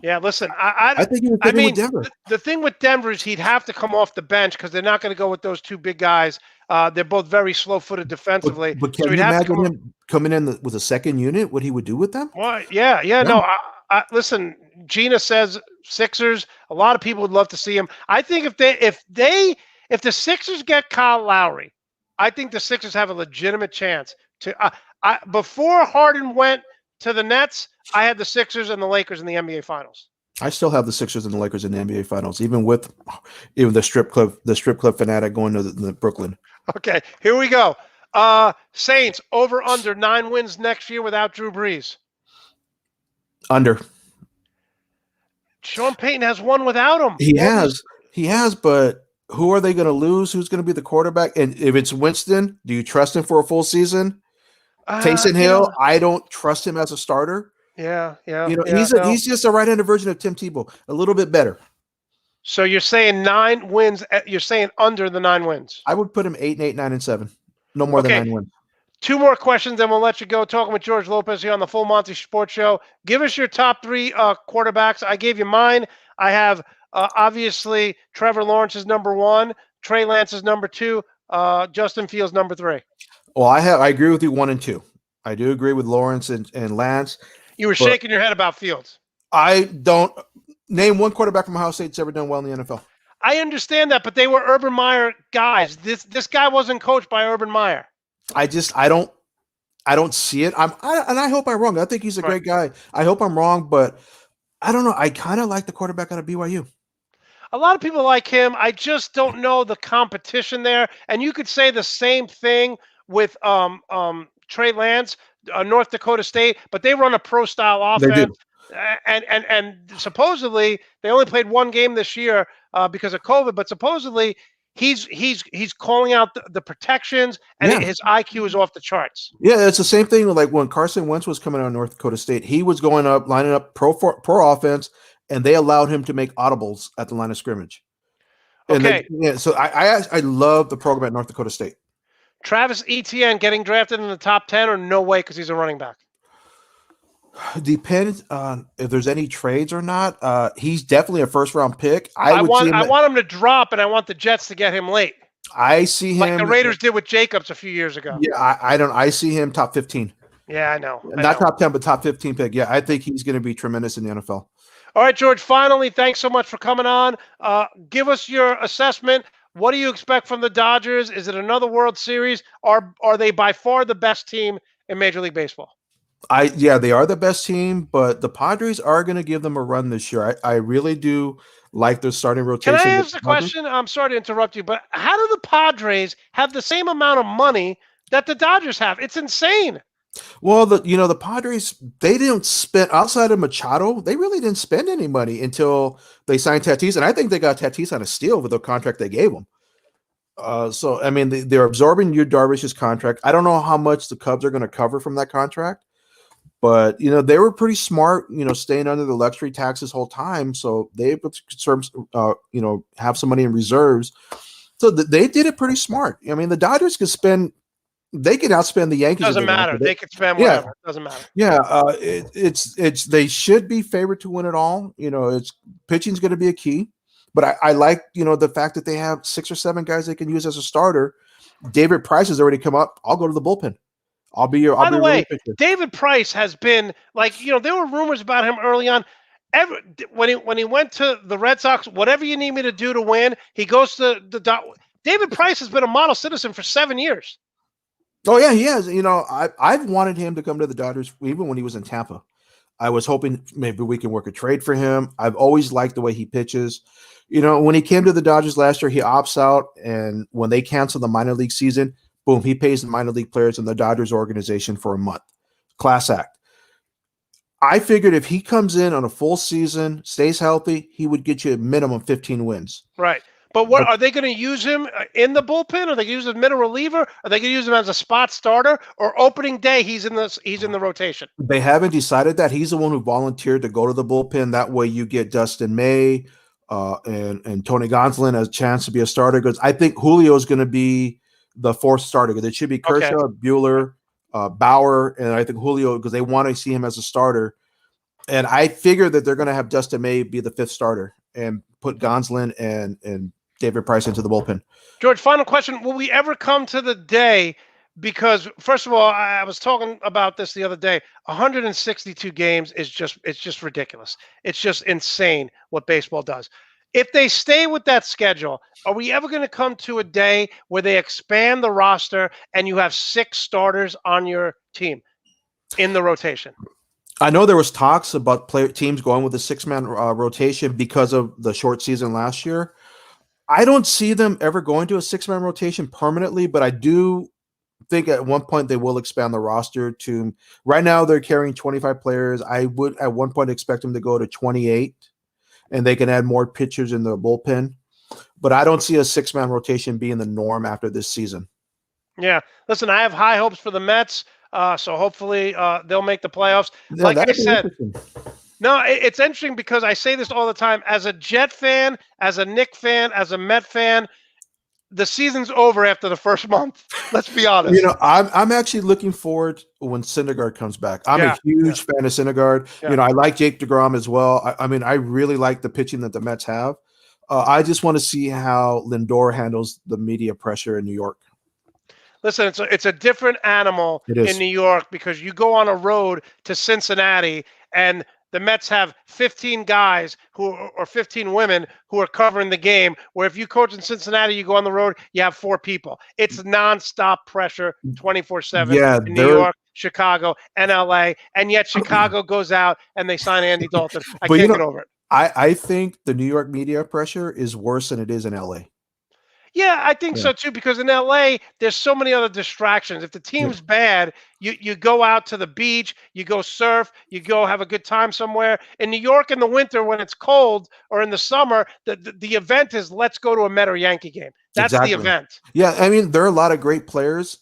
Yeah, listen, I think he was with Denver. The thing with Denver is he'd have to come off the bench because they're not going to go with those two big guys. They're both very slow-footed defensively. But can you imagine him coming in with a second unit? What he would do with them? Well, yeah. No, listen. Gina says Sixers. A lot of people would love to see him. I think if the Sixers get Kyle Lowry, I think the Sixers have a legitimate chance to. Before Harden went to the Nets, I had the Sixers and the Lakers in the NBA Finals. I still have the Sixers and the Lakers in the NBA Finals, even the strip club fanatic going to the Brooklyn. Okay, here we go. Saints over under 9 wins next year without Drew Brees. Under. Sean Payton has won without him. He has, but who are they going to lose? Who's going to be the quarterback? And if it's Winston, do you trust him for a full season? Taysom Hill, I don't trust him as a starter. Yeah. He's just a right-handed version of Tim Tebow, a little bit better. So you're saying 9 wins? You're saying under the 9 wins? I would put him 8-8, 9-7, no more than 9 wins. 2 more questions, then we'll let you go. Talking with George Lopez here on the Full Monty Sports Show. Give us your top 3 quarterbacks. I gave you mine. I have obviously Trevor Lawrence is number 1, Trey Lance is number 2, Justin Fields number 3. Well, I agree with you 1 and 2. I do agree with Lawrence and Lance. You were shaking your head about Fields. I don't name one quarterback from Ohio State that's ever done well in the NFL. I understand that, but they were Urban Meyer guys. This guy wasn't coached by Urban Meyer. I don't see it. And I hope I'm wrong. I think he's a great guy. I hope I'm wrong, but I don't know. I kind of like the quarterback out of BYU. A lot of people like him. I just don't know the competition there. And you could say the same thing with Trey Lance, North Dakota State, but they run a pro-style offense. They do. And supposedly they only played 1 game this year because of COVID, but supposedly he's calling out the protections, and his IQ is off the charts. Yeah, it's the same thing like when Carson Wentz was coming out of North Dakota State. He was going up, lining up pro offense, and they allowed him to make audibles at the line of scrimmage. Okay. So I love the program at North Dakota State. Travis Etienne getting drafted in the top 10 or no way because he's a running back? Depends on if there's any trades or not. He's definitely a first-round pick. I want him to drop, and I want the Jets to get him late. I see him like the Raiders did with Jacobs a few years ago. Yeah, I see him top 15. Yeah, I know. Not top 10, but top 15 pick. Yeah, I think he's going to be tremendous in the NFL. All right, George, finally, thanks so much for coming on. Give us your assessment. What do you expect from the Dodgers? Is it another World Series? Are they by far the best team in Major League Baseball? Yeah, they are the best team, but the Padres are going to give them a run this year. I really do like their starting rotation. Can I ask the question? I'm sorry to interrupt you, but how do the Padres have the same amount of money that the Dodgers have? It's insane. Well, the Padres, they didn't spend outside of Machado. They really didn't spend any money until they signed Tatis, and I think they got Tatis on a steal with the contract they gave him. So I mean, they're absorbing Yu Darvish's contract. I don't know how much the Cubs are going to cover from that contract, but they were pretty smart. Staying under the luxury tax this whole time, so they have some money in reserves. So they did it pretty smart. I mean, the Dodgers could spend. They can outspend the Yankees. Doesn't matter. They can spend whatever. Yeah. Doesn't matter. Yeah, they should be favored to win it all. It's pitching's going to be a key, but I like the fact that they have 6 or 7 guys they can use as a starter. David Price has already come up. I'll go to the bullpen. By the way, David Price has been there were rumors about him early on. When he went to the Red Sox, whatever you need me to do to win, he goes to the. David Price has been a model citizen for 7 years. Oh, yeah, he has. I've wanted him to come to the Dodgers even when he was in Tampa. I was hoping maybe we can work a trade for him. I've always liked the way he pitches. When he came to the Dodgers last year, he opts out, and when they cancel the minor league season, boom, he pays the minor league players in the Dodgers organization for a month. Class act. I figured if he comes in on a full season, stays healthy, he would get you a minimum 15 wins. Right. But what are they going to use him in the bullpen? Are they going to use him as middle reliever? Are they going to use him as a spot starter? Or opening day, he's in the rotation? They haven't decided that. He's the one who volunteered to go to the bullpen. That way, you get Dustin May and Tony Gonsolin as a chance to be a starter. Because I think Julio is going to be the 4th starter. Because it should be Kershaw, Buehler, Bauer, and I think Julio because they want to see him as a starter. And I figure that they're going to have Dustin May be the 5th starter and put Gonsolin and David Price into the bullpen. George, final question. Will we ever come to the day, because first of all, I was talking about this the other day, 162 games it's just ridiculous. It's just insane what baseball does. If they stay with that schedule, are we ever going to come to a day where they expand the roster and you have 6 starters on your team in the rotation? I know there was talks about teams going with a 6-man rotation because of the short season last year. I don't see them ever going to a 6-man rotation permanently, but I do think at one point they will expand the roster to – right now they're carrying 25 players. I would at one point expect them to go to 28, and they can add more pitchers in the bullpen. But I don't see a 6-man rotation being the norm after this season. Yeah. Listen, I have high hopes for the Mets, so hopefully they'll make the playoffs. Yeah, like I said – no, it's interesting because I say this all the time. As a Jet fan, as a Knick fan, as a Met fan, the season's over after the first month. Let's be honest. You know, I'm actually looking forward when Syndergaard comes back. I'm a huge fan of Syndergaard. Yeah. You know, I like Jake DeGrom as well. I mean, I really like the pitching that the Mets have. I just want to see how Lindor handles the media pressure in New York. Listen, it's a different animal in New York because you go on a road to Cincinnati and the Mets have 15 guys or 15 women who are covering the game, where if you coach in Cincinnati, you go on the road, you have 4 people. It's nonstop pressure 24/7 in New York, Chicago, and LA, and yet Chicago goes out and they sign Andy Dalton. I can't get over it. I think the New York media pressure is worse than it is in LA. Yeah, I think so too, because in LA, there's so many other distractions. If the team's bad, you go out to the beach, you go surf, you go have a good time somewhere. In New York in the winter when it's cold, or in the summer, the event is let's go to a Met or Yankee game. That's the event. Yeah, I mean, there are a lot of great players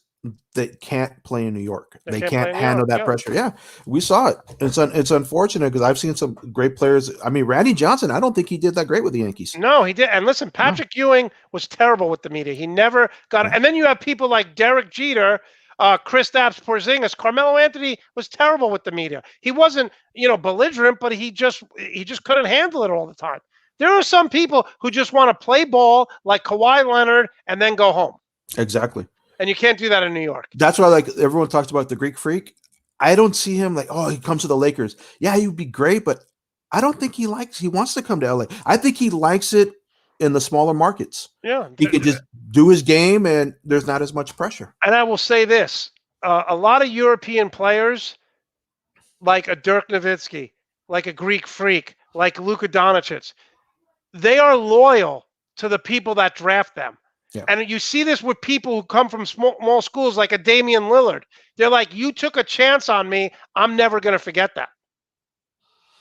that can't play in New York. They can't handle that pressure. Yeah, we saw it. It's unfortunate because I've seen some great players. I mean, Randy Johnson, I don't think he did that great with the Yankees. No, he did. And listen, Patrick Ewing was terrible with the media. He never got it. And then you have people like Derek Jeter, Kristaps Porzingis. Carmelo Anthony was terrible with the media. He wasn't, belligerent, but he just couldn't handle it all the time. There are some people who just want to play ball like Kawhi Leonard and then go home. Exactly. And you can't do that in New York. That's why, like, everyone talks about the Greek Freak. I don't see him like, oh, he comes to the Lakers. Yeah, he would be great, but I don't think he wants to come to LA. I think he likes it in the smaller markets. Yeah. He can just do his game and there's not as much pressure. And I will say this, a lot of European players, like a Dirk Nowitzki, like a Greek Freak, like Luka Doncic, they are loyal to the people that draft them. Yeah. And you see this with people who come from small schools like a Damian Lillard. They're like, you took a chance on me. I'm never going to forget that.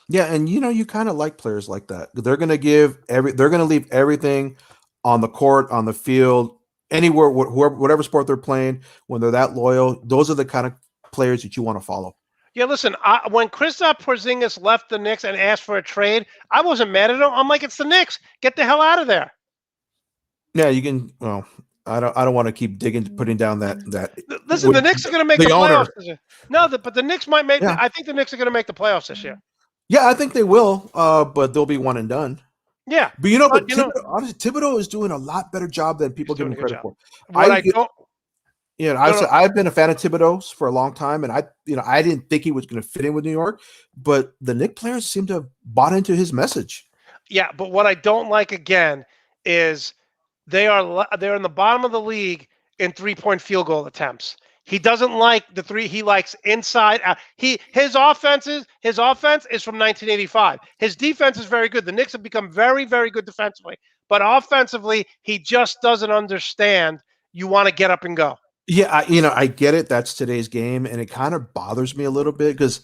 Yeah, and you kind of like players like that. They're going to leave everything on the court, on the field, anywhere, whatever sport they're playing. When they're that loyal, those are the kind of players that you want to follow. Yeah, listen, when Kristaps Porzingis left the Knicks and asked for a trade, I wasn't mad at him. I'm like, it's the Knicks. Get the hell out of there. Yeah, you can. Well, I don't want to keep putting down that. Listen, the Knicks are going to make the playoffs this year. No, but the Knicks might make. I think the Knicks are going to make the playoffs this year. Yeah, I think they will. But they'll be one and done. Yeah, but honestly, Thibodeau is doing a lot better job than people give him credit for. I've been a fan of Thibodeau's for a long time, and I didn't think he was going to fit in with New York, but the Knicks players seem to have bought into his message. Yeah, but what I don't like again is they're in the bottom of the league in 3-point field goal attempts. He doesn't like the three. He likes inside. His offense is from 1985. His defense is very good. The Knicks have become very, very good defensively, but offensively, he just doesn't understand. You want to get up and go. Yeah, I get it. That's today's game, and it kind of bothers me a little bit because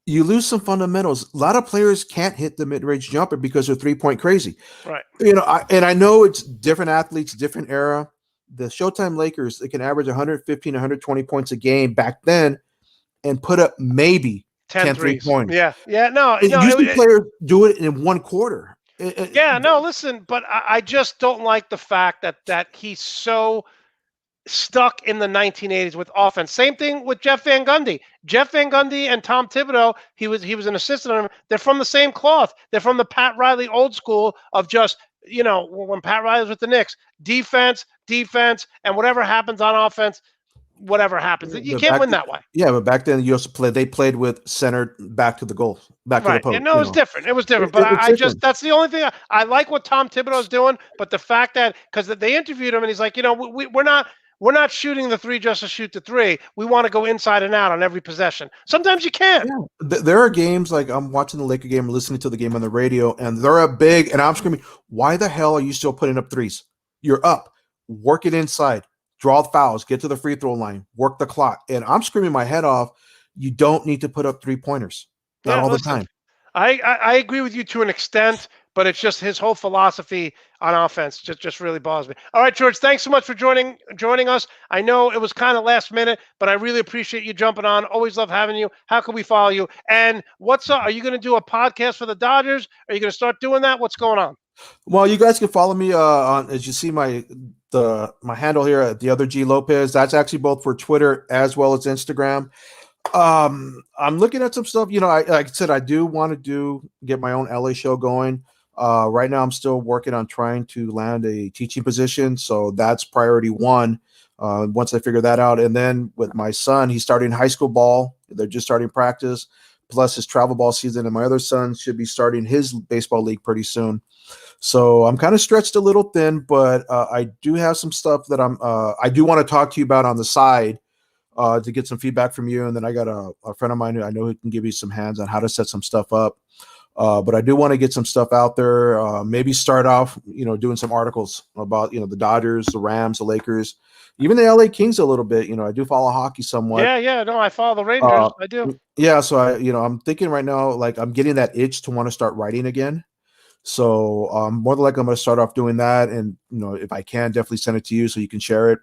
you lose some fundamentals. A lot of players can't hit the mid-range jumper because they're 3-point crazy. Right. I know it's different athletes, different era. The Showtime Lakers, they can average 115, 120 points a game back then and put up maybe 10 3-pointers. Yeah. No. Usually players do it in one quarter. Listen, but I just don't like the fact that he's so stuck in the 1980s with offense. Same thing with Jeff Van Gundy. Jeff Van Gundy and Tom Thibodeau, he was an assistant on him. They're from the same cloth. They're from the Pat Riley old school of just, when Pat Riley was with the Knicks, defense, and whatever happens on offense, whatever happens. You can't win that way. Yeah, but back then they played with center back to the goal, back to the post. It was different. It was different. But that's the only thing. I like what Tom Thibodeau's doing, but the fact that, because they interviewed him and he's like, we're not shooting the three just to shoot the three. We want to go inside and out on every possession. Sometimes you can't. Yeah. There are games like I'm watching the Laker game, listening to the game on the radio, and they're up big, and I'm screaming, why the hell are you still putting up threes? You're up. Work it inside. Draw fouls. Get to the free throw line. Work the clock. And I'm screaming my head off. You don't need to put up 3-pointers. Not all the time. I agree with you to an extent, but it's just his whole philosophy on offense just really bothers me. All right, George, thanks so much for joining us. I know it was kind of last minute, but I really appreciate you jumping on. Always love having you. How can we follow you? And what's up? Are you going to do a podcast for the Dodgers? Are you going to start doing that? What's going on? Well, you guys can follow me on, as you see my handle here at the other G Lopez. That's actually both for Twitter as well as Instagram. I'm looking at some stuff. Like I said, I do want to get my own LA show going. Right now, I'm still working on trying to land a teaching position, so that's priority one. Once I figure that out, and then with my son, he's starting high school ball. They're just starting practice, plus his travel ball season, and my other son should be starting his baseball league pretty soon. So I'm kind of stretched a little thin, but I do have some stuff that I do want to talk to you about on the side to get some feedback from you. And then I got a friend of mine who I know who can give you some hands on how to set some stuff up. But I do want to get some stuff out there. Maybe start off, doing some articles about, the Dodgers, the Rams, the Lakers, even the LA Kings a little bit. I do follow hockey somewhat. Yeah. No, I follow the Rangers. I do. Yeah. So I'm thinking right now, like I'm getting that itch to want to start writing again. So more than likely I'm going to start off doing that. And, if I can, definitely send it to you so you can share it.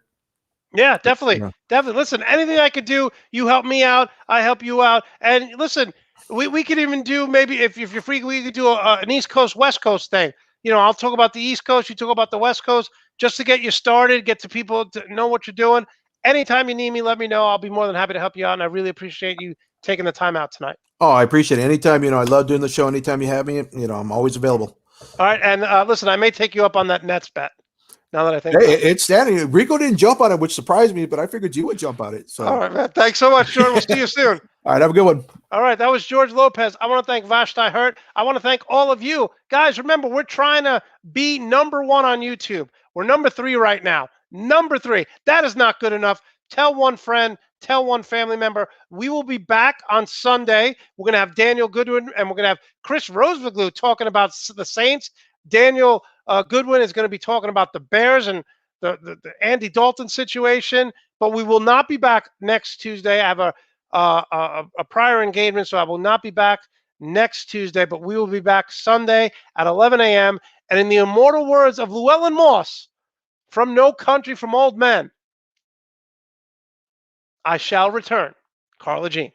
Yeah, definitely. Definitely. Listen, anything I could do, you help me out, I help you out. And listen, we could even do, maybe if you're free, we could do an East Coast, West Coast thing. I'll talk about the East Coast, you talk about the West Coast, just to get you started, get to people to know what you're doing. Anytime you need me, let me know. I'll be more than happy to help you out. And I really appreciate you taking the time out tonight. Oh, I appreciate it. Anytime, I love doing the show. Anytime you have me, I'm always available. All right. And listen, I may take you up on that Nets bet. Now that I think it's standing. Rico didn't jump on it, which surprised me, but I figured you would jump on it. So all right, man. Thanks so much, Jordan. We'll see you soon. All right, have a good one. All right, that was George Lopez. I want to thank Vlasta Hurt. I want to thank all of you. Guys, remember, we're trying to be number one on YouTube. We're number 3 right now. Number 3. That is not good enough. Tell one friend, tell one family member. We will be back on Sunday. We're going to have Daniel Goodwin, and we're going to have Chris Roseviglu talking about the Saints. Daniel Goodwin is going to be talking about the Bears and the Andy Dalton situation. But we will not be back next Tuesday. I have a prior engagement, so I will not be back next Tuesday. But we will be back Sunday at 11 a.m. And in the immortal words of Llewellyn Moss, from No Country for Old Men, I shall return. Carla Jean.